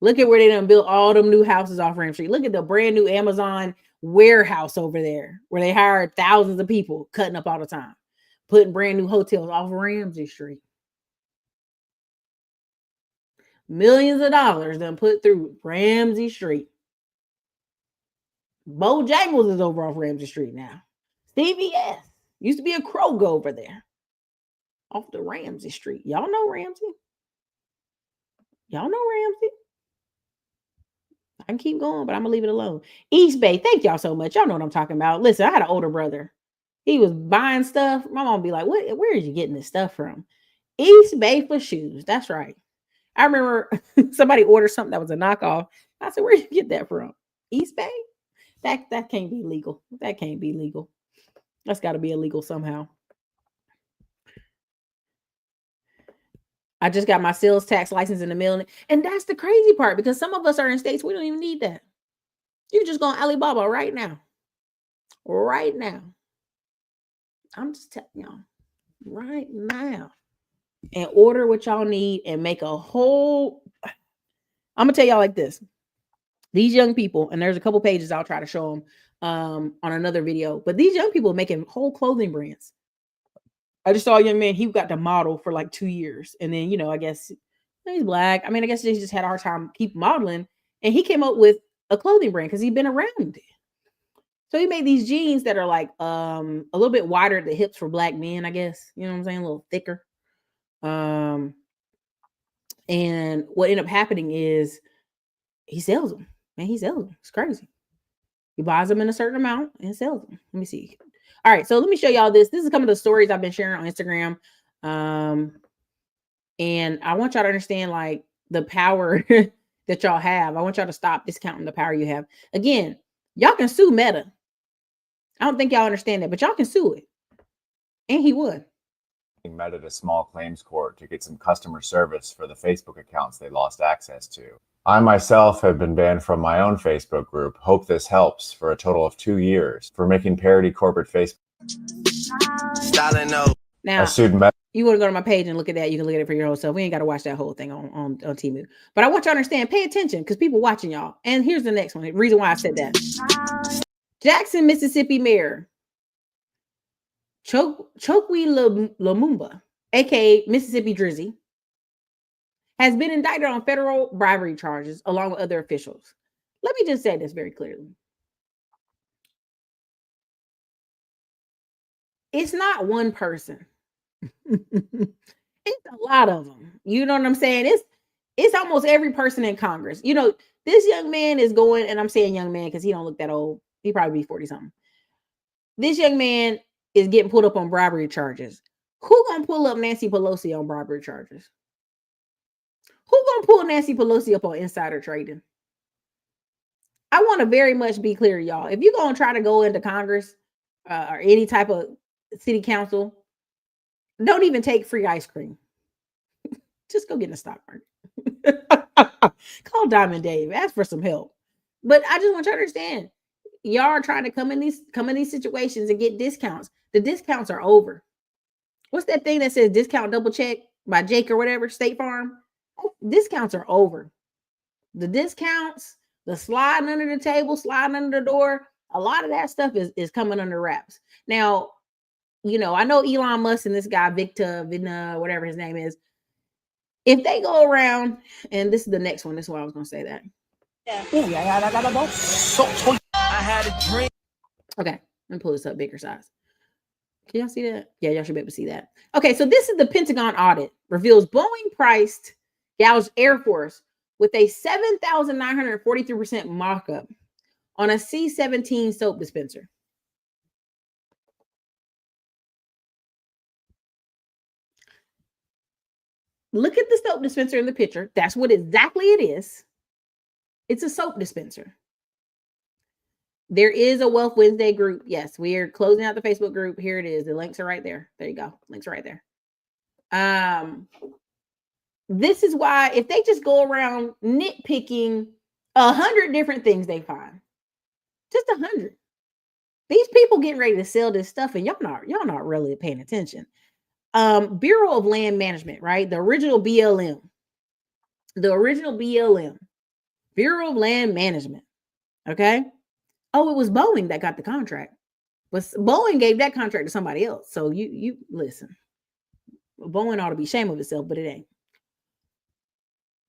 Look at where they done built all them new houses off Ramsey Street. Look at the brand new Amazon warehouse over there, where they hired thousands of people cutting up all the time, putting brand new hotels off Ramsey Street. Millions of dollars done put through Ramsey Street. Bojangles is over off Ramsey Street now. CVS used to be a Kroger over there off the Ramsey Street. Y'all know Ramsey. Y'all know Ramsey. I can keep going, but I'm gonna leave it alone. East Bay, thank y'all so much. Y'all know what I'm talking about. Listen, I had an older brother. He was buying stuff. My mom would be like, where are you getting this stuff from? East Bay for shoes. That's right. I remember somebody ordered something that was a knockoff. I said, where did you get that from? East Bay? That can't be legal. That can't be legal. That's got to be illegal somehow. I just got my sales tax license in the mail. And that's the crazy part, because some of us are in states we don't even need that. You can just go on Alibaba right now. Right now. I'm just telling y'all. Right now. And order what y'all need and make a whole. I'm gonna tell y'all like this. These young people, and there's a couple pages I'll try to show them on another video, but these young people are making whole clothing brands. I just saw a young man, he got to model for like 2 years. And then, you know, I guess he's black. I mean, I guess they just had a hard time keep modeling. And he came up with a clothing brand because he'd been around it. So he made these jeans that are like a little bit wider at the hips for black men, I guess. You know what I'm saying? A little thicker. And what ended up happening is he sells them. Man, he sells them. It's crazy. He buys them in a certain amount and sells them. Let me see. All right, so let me show y'all this. This is some of the stories I've been sharing on Instagram. And I want y'all to understand like the power that y'all have. I want y'all to stop discounting the power you have. Again, y'all can sue Meta. I don't think y'all understand that, but y'all can sue it. And he would. Meta to small claims court to get some customer service for the Facebook accounts they lost access to. I myself have been banned from my own Facebook group, Hope This Helps, for a total of 2 years for making parody corporate Facebook. Now, I sued Meta. You want to go to my page and look at that. You can look at it for your whole self. We ain't got to watch that whole thing on Temu. But I want y'all to understand, pay attention, because people watching y'all. And here's the next one. The reason why I said that. Jackson, Mississippi Mayor Chokwe Lumumba, aka Mississippi Drizzy, has been indicted on federal bribery charges along with other officials. Let me just say this very clearly. It's not one person. It's a lot of them. You know what I'm saying? It's almost every person in Congress. You know, this young man is going, and I'm saying young man because he don't look that old. He probably be 40 something. This young man is getting pulled up on bribery charges. Who gonna pull up Nancy Pelosi on bribery charges? Who gonna pull Nancy Pelosi up on insider trading? I want to very much be clear, y'all. If you're going to try to go into Congress or any type of city council, don't even take free ice cream. Just go get in the stock market. Call Diamond Dave. Ask for some help. But I just want you to understand, y'all are trying to come in these situations and get discounts. The discounts are over. What's that thing that says discount double check by Jake or whatever, State Farm? Discounts are over. The discounts, the sliding under the table, sliding under the door, a lot of that stuff is coming under wraps. Now, you know, I know Elon Musk and this guy, Victor, Vidna, whatever his name is, if they go around, and this is the next one, this is why I was going to say that. I had a dream. Okay, let me pull this up bigger size. Can y'all see that? Yeah, y'all should be able to see that. Okay, so this is the Pentagon audit. Reveals Boeing priced gouged Air Force with a 7,943% markup on a C-17 soap dispenser. Look at the soap dispenser in the picture. That's what exactly it is. It's a soap dispenser. There is a Wealth Wednesday group. Yes, we are closing out the Facebook group. Here it is. The links are right there. There you go. Links are right there. This is why if they just go around nitpicking 100 different things they find, just 100. These people getting ready to sell this stuff, and y'all not really paying attention. Bureau of Land Management, right? The original BLM. Bureau of Land Management. Okay. Oh, it was Boeing that got the contract. But Boeing gave that contract to somebody else. So you listen. Boeing ought to be ashamed of itself, but it ain't.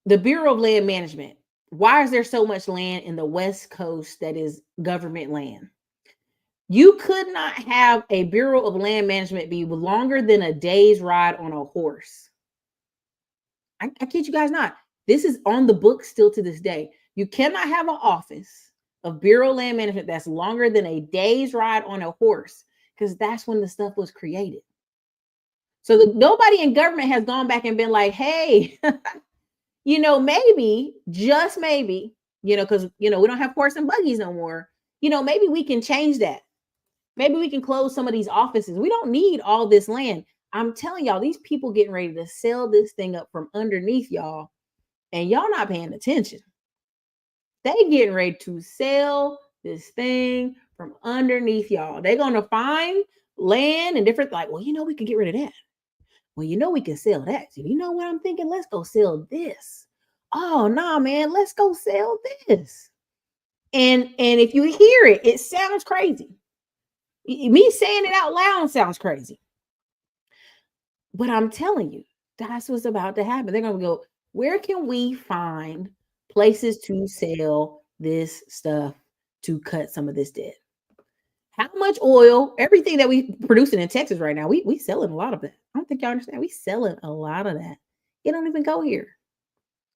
The Bureau of Land Management. Why is there so much land in the West Coast that is government land? You could not have a Bureau of Land Management be longer than a day's ride on a horse. I kid you guys not. This is on the books still to this day. You cannot have an office of Bureau of Land Management that's longer than a day's ride on a horse, because that's when the stuff was created. So nobody in government has gone back and been like, hey, you know, maybe, just maybe, you know, because, you know, we don't have horse and buggies no more. You know, maybe we can change that. Maybe we can close some of these offices. We don't need all this land. I'm telling y'all, these people getting ready to sell this thing up from underneath y'all, and y'all not paying attention. They getting ready to sell this thing from underneath y'all. They're going to find land and different, like, well, you know, we can get rid of that. Well, you know, we can sell that. So you know what I'm thinking? Let's go sell this. Oh, no, man, let's go sell this. And if you hear it, it sounds crazy. Me saying it out loud sounds crazy. But I'm telling you, that's what's about to happen. They're going to go, where can we find places to sell this stuff to cut some of this debt? How much oil, everything that we producing in Texas right now, we selling a lot of it. I don't think y'all understand. We selling a lot of that. It don't even go here.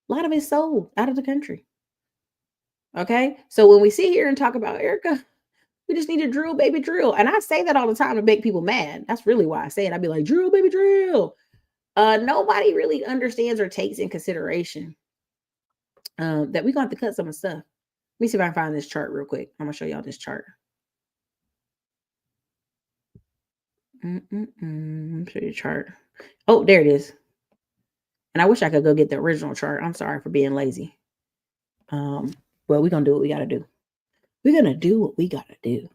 A lot of it's sold out of the country. Okay. So when we sit here and talk about Erica, we just need to drill, baby, drill. And I say that all the time to make people mad. That's really why I say it. I'd be like, drill, baby, drill. Nobody really understands or takes in consideration that we're going to have to cut some of the stuff. Let me see if I can find this chart real quick. I'm going to show y'all this chart. Let me show you the chart. Oh, there it is. And I wish I could go get the original chart. I'm sorry for being lazy. Well, we're going to do what we got to do. We're going to do what we got to do.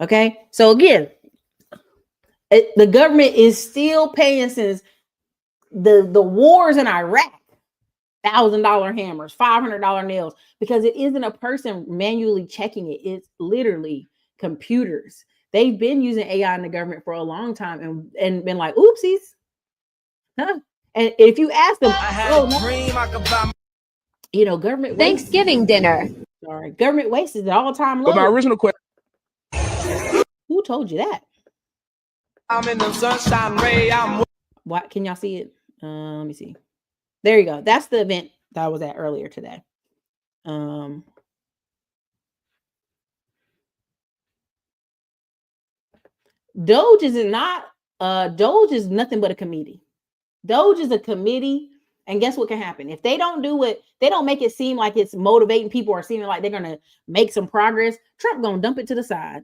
Okay. So again, the government is still paying since the wars in Iraq, $1,000 hammers, $500 nails, because it isn't a person manually checking it. It's literally computers. They've been using AI in the government for a long time and been like, oopsies. Huh? And if you ask them, you know, government Thanksgiving dinner. Sorry, government waste is at all-time low. But my original question. Who told you that? I'm in the sunshine ray. What can y'all see it? Let me see. There you go. That's the event that I was at earlier today. Doge is not Doge is nothing but a committee. Doge is a committee, And guess what can happen? If they don't do it, they don't make it seem like it's motivating people or seeming like they're going to make some progress. Trump going to dump it to the side.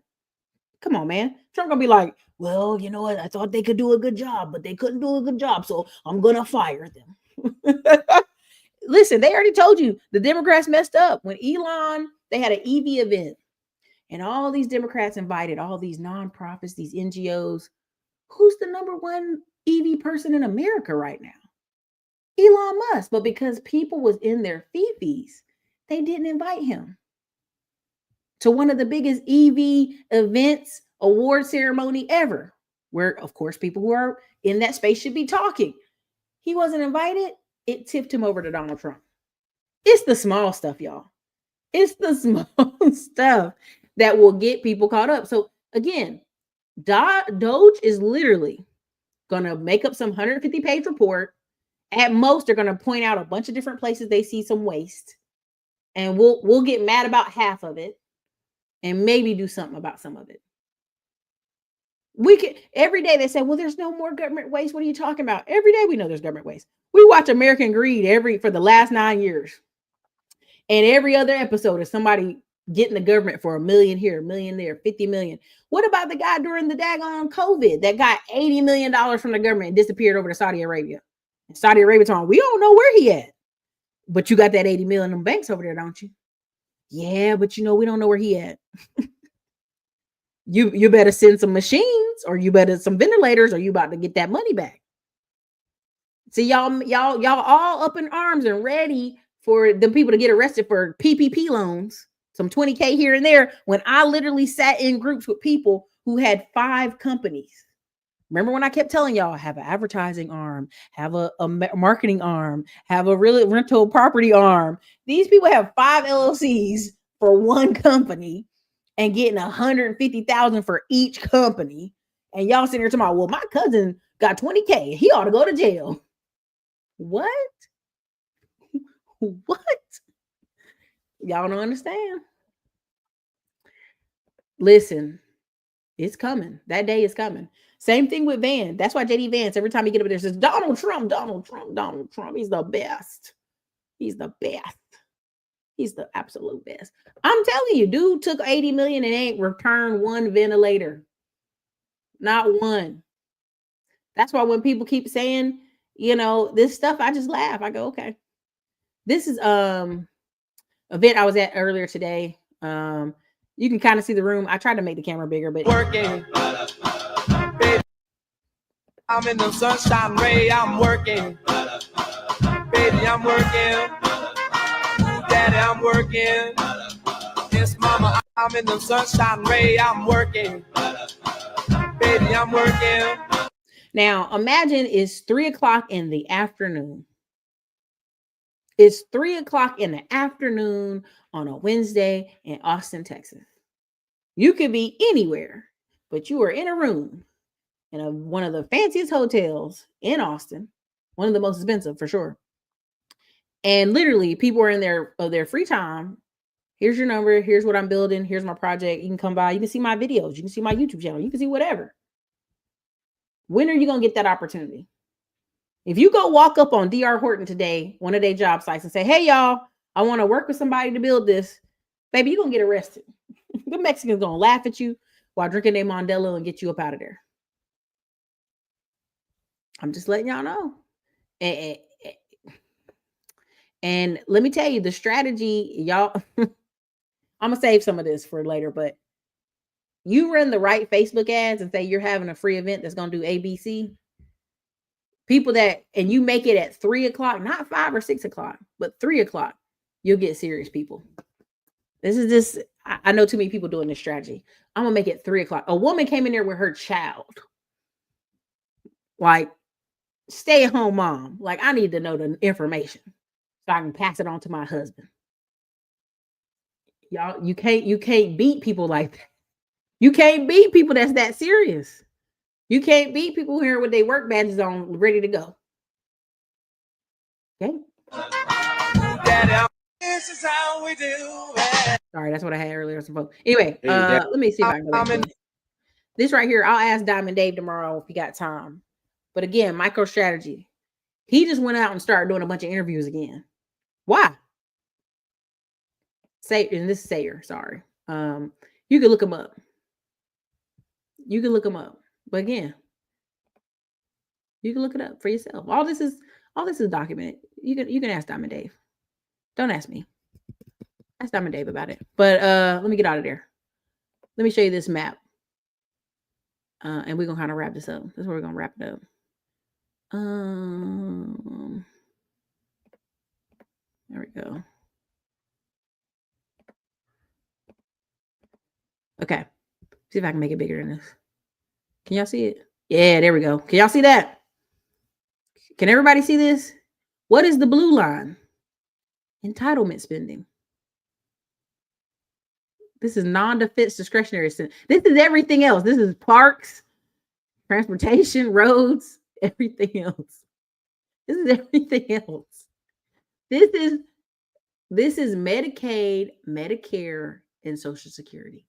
Come on, man. Trump going to be like, well, you know what? I thought they could do a good job, but they couldn't do a good job. So I'm going to fire them. Listen, they already told you the Democrats messed up when Elon, they had an EV event and all these Democrats invited all these nonprofits, these NGOs. Who's the number one EV person in America right now? Elon Musk. But because people was in their fifis, they didn't invite him to one of the biggest EV events, award ceremony ever, where, of course, people who are in that space should be talking. He wasn't invited. It tipped him over to Donald Trump. It's the small stuff, y'all. It's the small stuff that will get people caught up. So again, Doge is literally going to make up some 150-page report. At most, they're going to point out a bunch of different places they see some waste. And we'll get mad about half of it and maybe do something about some of it. We can every day they say, well, there's no more government waste. What are you talking about? Every day we know there's government waste. We watch American Greed for the last 9 years. And every other episode is somebody getting the government for $1 million here, $1 million there, 50 million. What about the guy during the daggone COVID that got $80 million from the government and disappeared over to Saudi Arabia? And Saudi Arabia told him, we don't know where he at. But you got that 80 million in them banks over there, don't you? Yeah, but we don't know where he at. You better send some machines, or you better some ventilators, or you about to get that money back. See, y'all all up in arms and ready for the people to get arrested for PPP loans, some 20K here and there, when I literally sat in groups with people who had 5 companies. Remember when I kept telling y'all, have an advertising arm, have a marketing arm, have a real rental property arm. These people have 5 LLCs for one company and getting $150,000 for each company. And y'all sitting here talking about, well, my cousin got 20K. He ought to go to jail. What? What? Y'all don't understand. Listen, it's coming. That day is coming. Same thing with Van. That's why JD Vance, every time he get up there, says, Donald Trump, Donald Trump, Donald Trump. He's the best. He's the best. He's the absolute best. I'm telling you, dude took 80 million and ain't returned one ventilator. Not one. That's why when people keep saying, this stuff, I just laugh. I go, okay. This is event I was at earlier today. You can kind of see the room. I tried to make the camera bigger, but Working. Baby, I'm in the sunshine ray. I'm working. Baby, I'm working. Daddy, I'm working. Yes, mama, I'm in the sunshine ray. I'm working. Baby, I'm working. Now, imagine it's 3:00 in the afternoon. It's 3:00 in the afternoon on a Wednesday in Austin, Texas. You could be anywhere, but you are in a room in one of the fanciest hotels in Austin, one of the most expensive for sure. And literally, people are in their free time. Here's your number. Here's what I'm building. Here's my project. You can come by. You can see my videos. You can see my YouTube channel. You can see whatever. When are you going to get that opportunity? If you go walk up on DR Horton today, one of their job sites, and say, hey, y'all, I want to work with somebody to build this, baby, you're going to get arrested. The Mexicans going to laugh at you while drinking their Modelo and get you up out of there. I'm just letting y'all know. And let me tell you, the strategy, y'all, I'm going to save some of this for later, but you run the right Facebook ads and say you're having a free event that's going to do ABC. People and you make it at 3:00, not 5 or 6 o'clock, but 3:00, you'll get serious people. This is just, I know too many people doing this strategy. I'm going to make it 3:00. A woman came in there with her child. Like, stay at home mom. Like, I need to know the information so I can pass it on to my husband. Y'all, you can't beat people like that. You can't beat people that's that serious. You can't beat people here with their work badges on, ready to go. Okay. This is how we do it. Sorry, that's what I had earlier. Anyway, let me see if I can go back to this right here. I'll ask Diamond Dave tomorrow if he got time. But again, MicroStrategy. He just went out and started doing a bunch of interviews again. Why? And this is Sayer, sorry. You can look him up. You can look him up. But again, you can look it up for yourself. All this is documented. You can ask Diamond Dave. Don't ask me. Ask Diamond Dave about it. But let me get out of there. Let me show you this map. And we're gonna kind of wrap this up. This is where we're gonna wrap it up. There we go. Okay. See if I can make it bigger than this. Can y'all see it? Yeah, there we go. Can y'all see that? Can everybody see this? What is the blue line? Entitlement spending. This is non-defense discretionary spending. This is everything else. This is parks, transportation, roads, everything else. This is everything else. This is Medicaid, Medicare, and Social Security.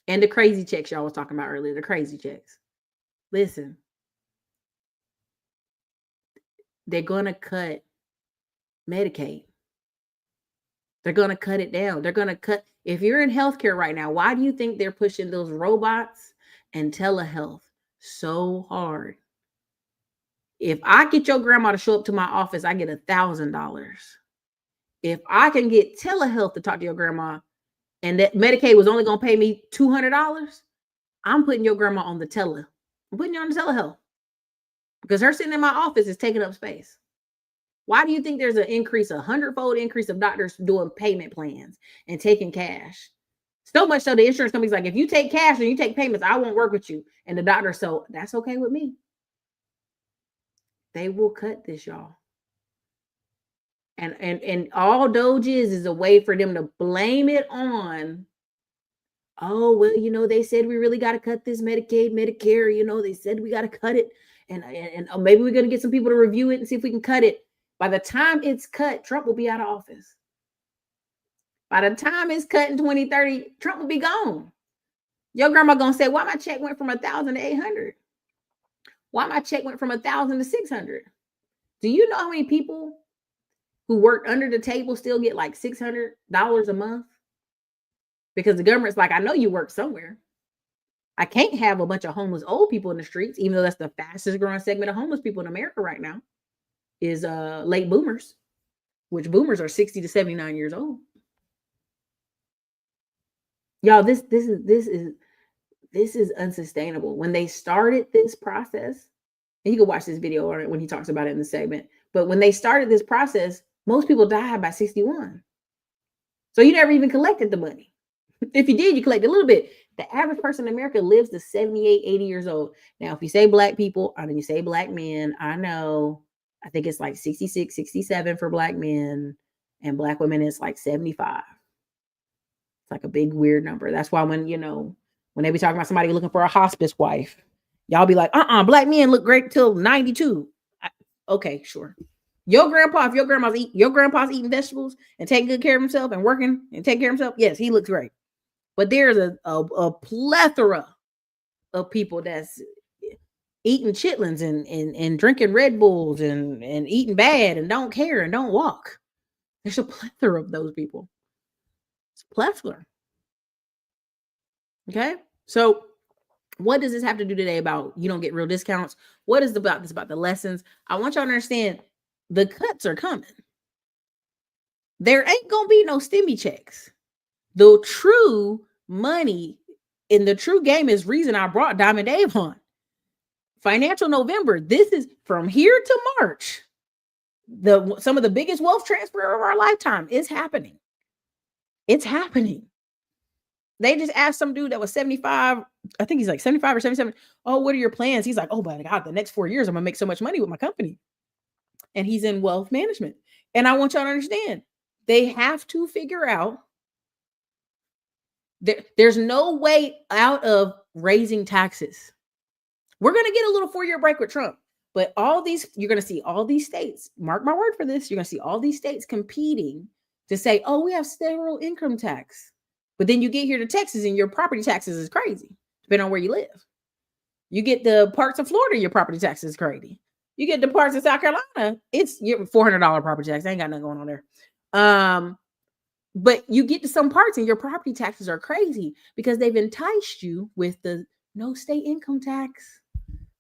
And the crazy checks y'all was talking about earlier, the crazy checks. Listen, they're going to cut Medicaid. They're going to cut it down. They're going to cut. If you're in healthcare right now, why do you think they're pushing those robots and telehealth so hard? If I get your grandma to show up to my office, I get $1,000. If I can get telehealth to talk to your grandma, and that Medicaid was only going to pay me $200, I'm putting your grandma on the tele. I'm putting you on the telehealth because her sitting in my office is taking up space. Why do you think there's an increase, 100-fold increase of doctors doing payment plans and taking cash? So much so the insurance company's like, if you take cash and you take payments, I won't work with you. And the doctor, so that's okay with me. They will cut this, y'all. And all Doge is a way for them to blame it on, oh, well, you know, they said we really got to cut this Medicaid, Medicare, you know, they said we got to cut it. And maybe we're going to get some people to review it and see if we can cut it. By the time it's cut, Trump will be out of office. By the time it's cut in 2030, Trump will be gone. Your grandma going to say, why my check went from 1,000 to 800? Why my check went from 1,000 to 600? Do you know how many people who work under the table still get like $600 a month? Because the government's like, I know you work somewhere. I can't have a bunch of homeless old people in the streets, even though that's the fastest growing segment of homeless people in America right now is late boomers, which boomers are 60 to 79 years old. Y'all, this is unsustainable. When they started this process, and you can watch this video on it when he talks about it in the segment, but when they started this process, most people died by 61. So you never even collected the money. If you did, you collected a little bit. The average person in America lives to 78, 80 years old. Now, if you say black people, I mean, you say black men, I know, I think it's like 66, 67 for black men, and black women, it's like 75. It's like a big weird number. That's why when they be talking about somebody looking for a hospice wife, y'all be like, black men look great till 92. Okay, sure. Your grandpa, if your grandpa's eating vegetables and taking good care of himself and working and taking care of himself, yes, he looks great. But there's a plethora of people that's eating chitlins and drinking Red Bulls and eating bad and don't care and don't walk. There's a plethora of those people. It's a plethora. Okay? So what does this have to do today about you don't get real discounts? What is about this about the lessons? I want y'all to understand the cuts are coming. There ain't going to be no stimmy checks. The true money in the true game is reason I brought Diamond Dave on. Financial November. This is from here to March. Some of the biggest wealth transfer of our lifetime is happening. It's happening. They just asked some dude that was 75. I think he's like 75 or 77. Oh, what are your plans? He's like, oh my God, the next 4 years, I'm going to make so much money with my company. And he's in wealth management. And I want y'all to understand, they have to figure out there's no way out of raising taxes. We're going to get a little 4-year break with Trump, but you're going to see all these states, mark my word for this, you're going to see all these states competing to say, oh, we have federal income tax. But then you get here to Texas and your property taxes is crazy, depending on where you live. You get the parts of Florida, your property tax is crazy. You get the parts in South Carolina, it's your $400 property tax. Ain't got nothing going on there. But you get to some parts and your property taxes are crazy because they've enticed you with the no state income tax.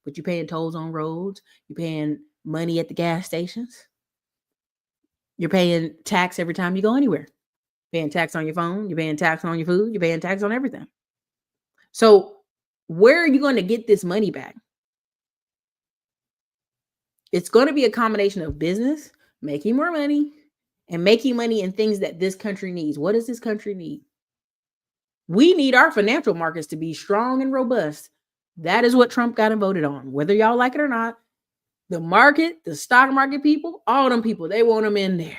But you're paying tolls on roads. You're paying money at the gas stations. You're paying tax every time you go anywhere. Paying tax on your phone. You're paying tax on your food. You're paying tax on everything. So where are you going to get this money back? It's going to be a combination of business, making more money, and making money in things that this country needs. What does this country need? We need our financial markets to be strong and robust. That is what Trump got him voted on. Whether y'all like it or not, the market, the stock market people, all them people, they want them in there.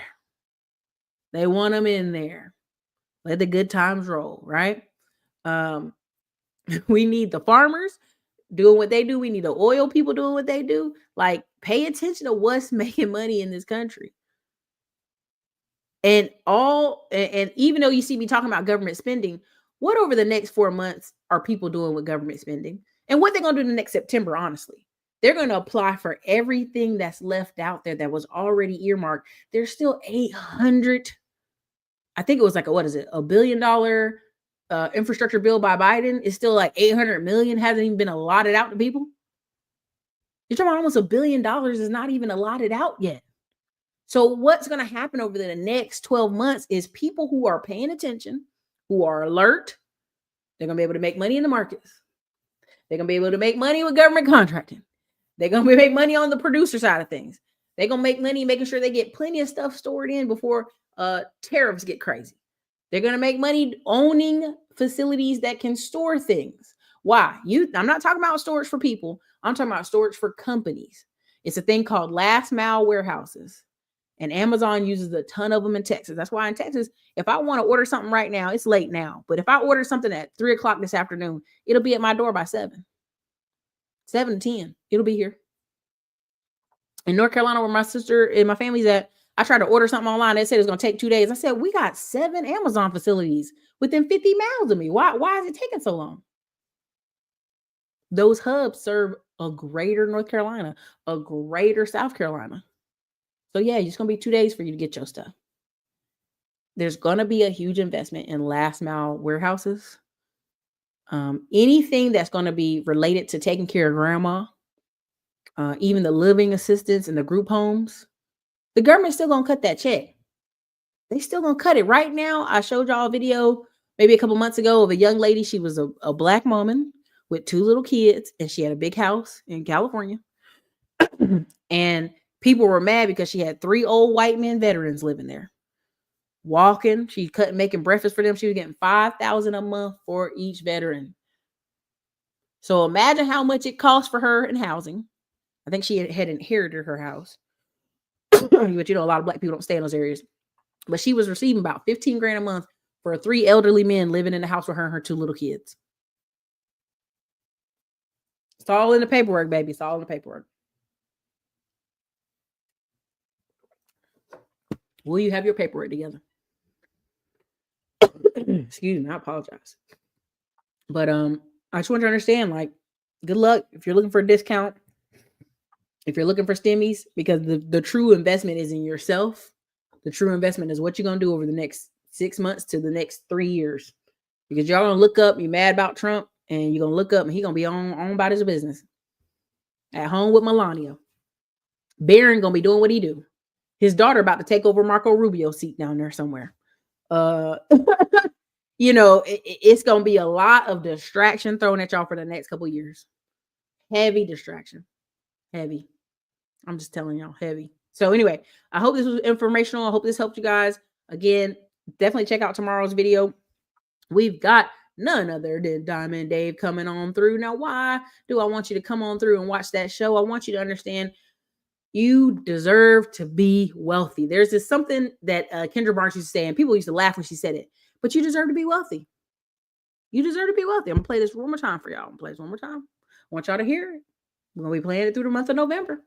They want them in there. Let the good times roll, right? We need the farmers doing what they do. We need the oil people doing what they do. Like, pay attention to what's making money in this country. And even though you see me talking about government spending, what over the next 4 months are people doing with government spending? And what they're going to do in the next September, honestly? They're going to apply for everything that's left out there that was already earmarked. There's still 800, I think it was like $1 billion infrastructure bill by Biden. It's still like 800 million hasn't even been allotted out to people. You're talking about almost $1 billion is not even allotted out yet. So what's going to happen over the next 12 months is people who are paying attention, who are alert, they're going to be able to make money in the markets. They're going to be able to make money with government contracting. They're going to make money on the producer side of things. They're going to make money making sure they get plenty of stuff stored in before tariffs get crazy. They're going to make money owning facilities that can store things. Why? I'm not talking about storage for people. I'm talking about storage for companies. It's a thing called last mile warehouses. And Amazon uses a ton of them in Texas. That's why in Texas, if I want to order something right now, it's late now. But if I order something at 3:00 this afternoon, it'll be at my door by 7 to 10. It'll be here. In North Carolina, where my sister and my family's at, I tried to order something online. They said it was going to take 2 days. I said, we got 7 Amazon facilities within 50 miles of me. Why is it taking so long? Those hubs serve a greater North Carolina, a greater South Carolina. So yeah, it's going to be 2 days for you to get your stuff. There's going to be a huge investment in last mile warehouses. Anything that's going to be related to taking care of grandma, even the living assistance and the group homes, the government's still going to cut that check. They still going to cut it. Right now, I showed y'all a video maybe a couple months ago of a young lady. She was a Black woman with 2 little kids, and she had a big house in California. And people were mad because she had 3 old white men veterans living there. Walking, she making breakfast for them. She was getting $5,000 a month for each veteran. So imagine how much it cost for her in housing. I think she had inherited her house. But a lot of Black people don't stay in those areas. But she was receiving about $15,000 a month for 3 elderly men living in the house with her and her 2 little kids. It's all in the paperwork, baby. It's all in the paperwork. Will you have your paperwork together? Excuse me, I apologize. But I just want you to understand, like, good luck if you're looking for a discount, if you're looking for stimmies, because the true investment is in yourself. The true investment is what you're going to do over the next 6 months to the next 3 years. Because y'all going to look up, you're mad about Trump, and you're going to look up and he's going to be on about his business. At home with Melania. Barron going to be doing what he do. His daughter about to take over Marco Rubio's seat down there somewhere. It's going to be a lot of distraction thrown at y'all for the next couple of years. Heavy distraction. Heavy. I'm just telling y'all, heavy. So anyway, I hope this was informational. I hope this helped you guys. Again, definitely check out tomorrow's video. We've got none other than Diamond Dave coming on through. Now, why do I want you to come on through and watch that show? I want you to understand you deserve to be wealthy. There's this something that Kendra Barnes used to say, and people used to laugh when she said it, but you deserve to be wealthy. You deserve to be wealthy. I'm going to play this one more time for y'all. I'm going to play this one more time. I want y'all to hear it. We're going to be playing it through the month of November.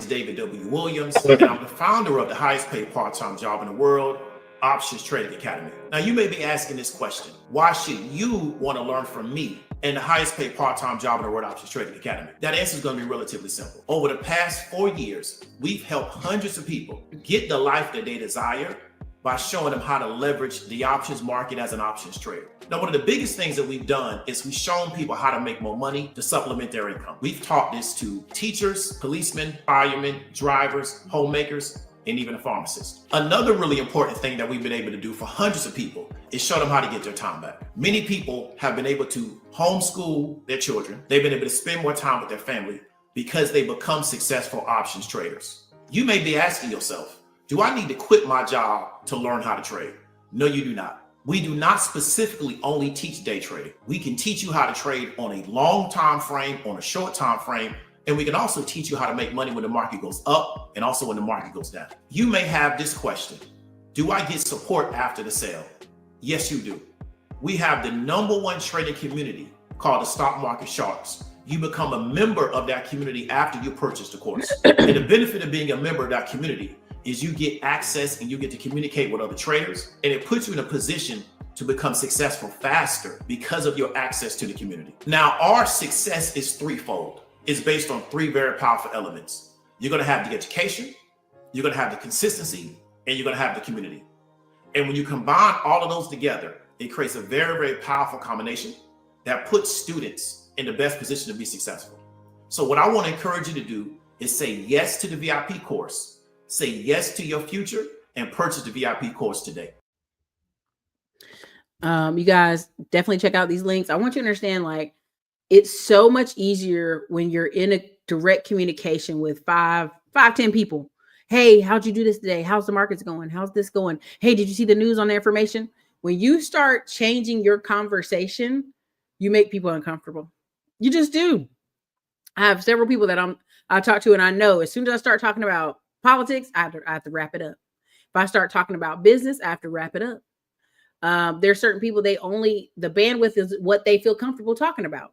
David W. Williams, and I'm the founder of the highest paid part-time job in the world, Options Trading Academy. Now, you may be asking this question: why should you want to learn from me and the highest paid part-time job in the world, Options Trading Academy? That answer is going to be relatively simple. Over the past 4 years, we've helped hundreds of people get the life that they desire by showing them how to leverage the options market as an options trader. Now, one of the biggest things that we've done is we've shown people how to make more money to supplement their income. We've taught this to teachers, policemen, firemen, drivers, homemakers, and even a pharmacist. Another really important thing that we've been able to do for hundreds of people is show them how to get their time back. Many people have been able to homeschool their children. They've been able to spend more time with their family because they become successful options traders. You may be asking yourself, do I need to quit my job to learn how to trade? No, you do not. We do not specifically only teach day trading. We can teach you how to trade on a long time frame, on a short time frame, and we can also teach you how to make money when the market goes up and also when the market goes down. You may have this question: do I get support after the sale? Yes, you do. We have the #1 trading community called the Stock Market Sharks. You become a member of that community after you purchase the course. And the benefit of being a member of that community is you get access and you get to communicate with other traders, and it puts you in a position to become successful faster because of your access to the community. Now, our success is threefold. It's based on 3 very powerful elements. You're gonna have the education, you're gonna have the consistency, and you're gonna have the community. And when you combine all of those together, it creates a very, very powerful combination that puts students in the best position to be successful. So what I wanna encourage you to do is say yes to the VIP course. Say yes to your future and purchase the VIP course today. You guys definitely check out these links. I want you to understand, like, it's so much easier when you're in a direct communication with 10 people. Hey, how'd you do this today? How's the markets going? How's this going? Hey, did you see the news on the information? When you start changing your conversation, you make people uncomfortable. You just do. I have several people that I talk to, and I know as soon as I start talking about politics, I have to wrap it up. If I start talking about business, I have to wrap it up. There's certain people, the bandwidth is what they feel comfortable talking about.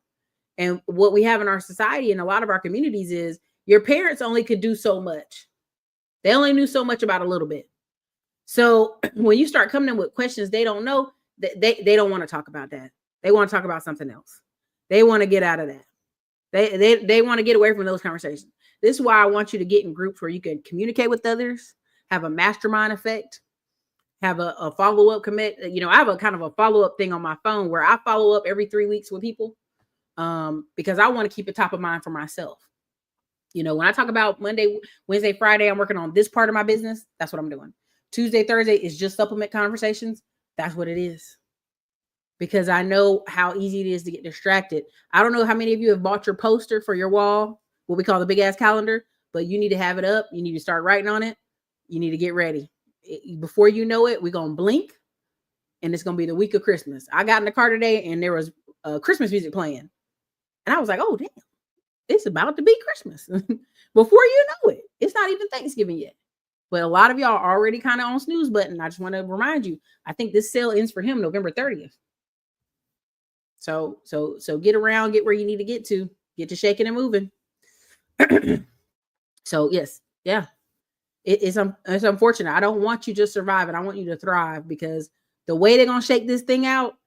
And what we have in our society and a lot of our communities is your parents only could do so much. They only knew so much about a little bit. So when you start coming in with questions they don't know, they don't want to talk about that. They want to talk about something else. They want to get out of that. They want to get away from those conversations. This is why I want you to get in groups where you can communicate with others, have a mastermind effect, have a follow-up commit. You know, I have a kind of a follow-up thing on my phone where I follow up every 3 weeks with people because I want to keep it top of mind for myself. You know, when I talk about Monday, Wednesday, Friday, I'm working on this part of my business. That's what I'm doing. Tuesday, Thursday is just supplement conversations. That's what it is. Because I know how easy it is to get distracted. I don't know how many of you have bought your poster for your wall, what we call the big ass calendar, but you need to have it up. You need to start writing on it. You need to get ready. Before you know it, we're going to blink and it's going to be the week of Christmas. I got in the car today and there was Christmas music playing. And I was like, oh, damn, it's about to be Christmas. Before you know it, it's not even Thanksgiving yet. But a lot of y'all are already kind of on snooze button. I just want to remind you, I think this sale ends for him November 30th. So get around, get where you need to get to shaking and moving. So yes, yeah, it's unfortunate. I don't want you to survive and I want you to thrive, because the way they're gonna shake this thing out,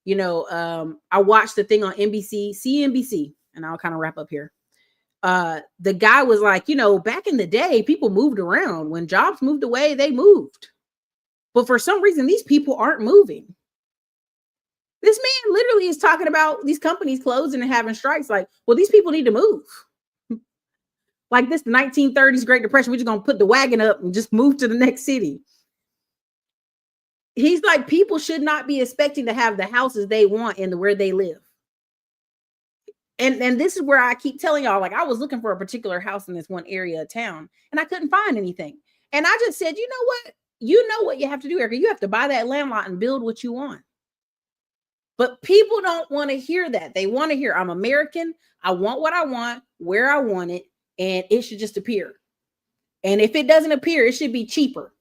you know, I watched the thing on CNBC, and I'll kind of wrap up here. The guy was like, you know, back in the day, people moved around. When jobs moved away, they moved. But for some reason, these people aren't moving. This man literally is talking about these companies closing and having strikes. Like, well, these people need to move. Like this, the 1930s Great Depression, we're just going to put the wagon up and just move to the next city. He's like, people should not be expecting to have the houses they want and where they live. And this is where I keep telling y'all, like, I was looking for a particular house in this one area of town and I couldn't find anything. And I just said, you know what? You know what you have to do, Erica? You have to buy that land lot and build what you want. But people don't want to hear that. They want to hear, I'm American. I want what I want, where I want it, and it should just appear. And if it doesn't appear, it should be cheaper.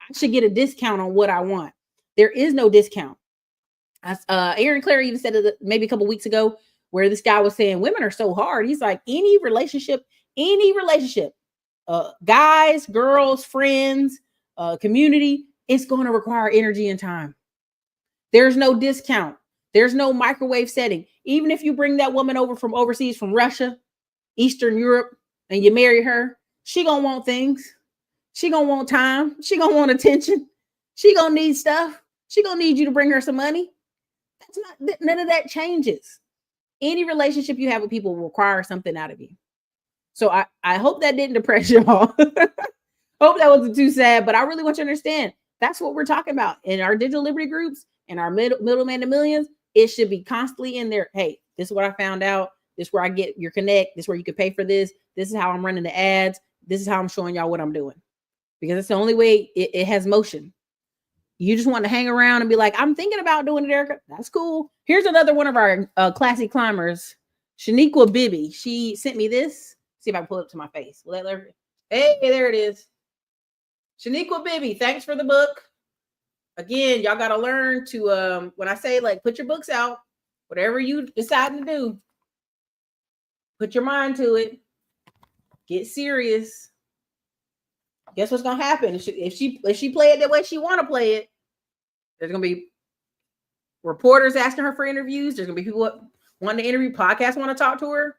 I should get a discount on what I want. There is no discount. Aaron Clary even said it maybe a couple weeks ago, where this guy was saying women are so hard. He's like, any relationship, guys, girls, friends, community, it's going to require energy and time. There's no discount. There's no microwave setting. Even if you bring that woman over from overseas, from Russia, Eastern Europe, and you marry her, she gonna want things. She gonna want time. She gonna want attention. She gonna need stuff. She gonna need you to bring her some money. That's not, none of that changes. Any relationship you have with people will require something out of you. So I hope that didn't depress y'all. Hope that wasn't too sad, but I really want you to understand that's what we're talking about in our digital liberty groups and our middleman to millions. It should be constantly in there. Hey, this is what I found out. This is where I get your connect. This is where you can pay for this. This is how I'm running the ads. This is how I'm showing y'all what I'm doing, because it's the only way it has motion. You just want to hang around and be like, I'm thinking about doing it, Erica. That's cool. Here's another one of our classy climbers, Shaniqua Bibby. She sent me this. See if I can pull it up to my face. Will that let her? Hey, there it is. Shaniqua Bibby, thanks for the book. Again, y'all got to learn to, when I say like, put your books out, whatever you decide to do, put your mind to it, get serious. Guess what's going to happen? If she play it the way she want to play it, there's going to be reporters asking her for interviews. There's going to be people wanting to interview, podcasts want to talk to her.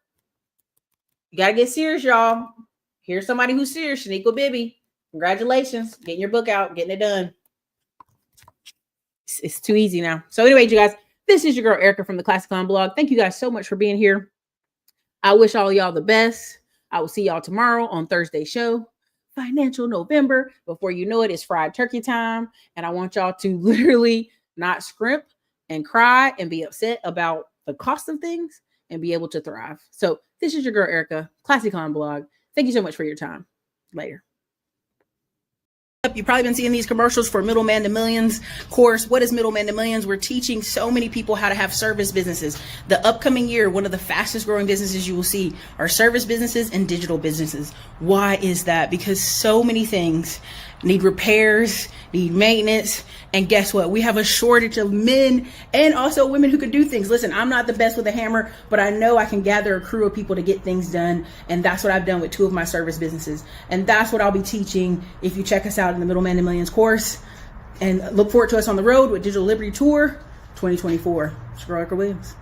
You got to get serious, y'all. Here's somebody who's serious, Shaniqua Bibby. Congratulations, getting your book out, getting it done. It's too easy now. So anyway, you guys, this is your girl Erica from the Classic Climb blog. Thank you guys so much for being here. I wish all of y'all the best. I will see y'all tomorrow on Thursday's show, Financial November. Before you know it, it's fried turkey time. And I want y'all to literally not scrimp and cry and be upset about the cost of things and be able to thrive. So this is your girl Erica, Classic Climb blog. Thank you so much for your time. Later. You've probably been seeing these commercials for Middleman to Millions course. What is Middleman to Millions? We're teaching so many people how to have service businesses. The upcoming year, one of the fastest growing businesses you will see are service businesses and digital businesses. Why is that? Because so many things need repairs, need maintenance. And guess what? We have a shortage of men and also women who can do things. Listen, I'm not the best with a hammer, but I know I can gather a crew of people to get things done. And that's what I've done with 2 of my service businesses. And that's what I'll be teaching if you check us out in the Middleman to Millions course. And look forward to us on the road with Digital Liberty Tour 2024. It's Erica Williams.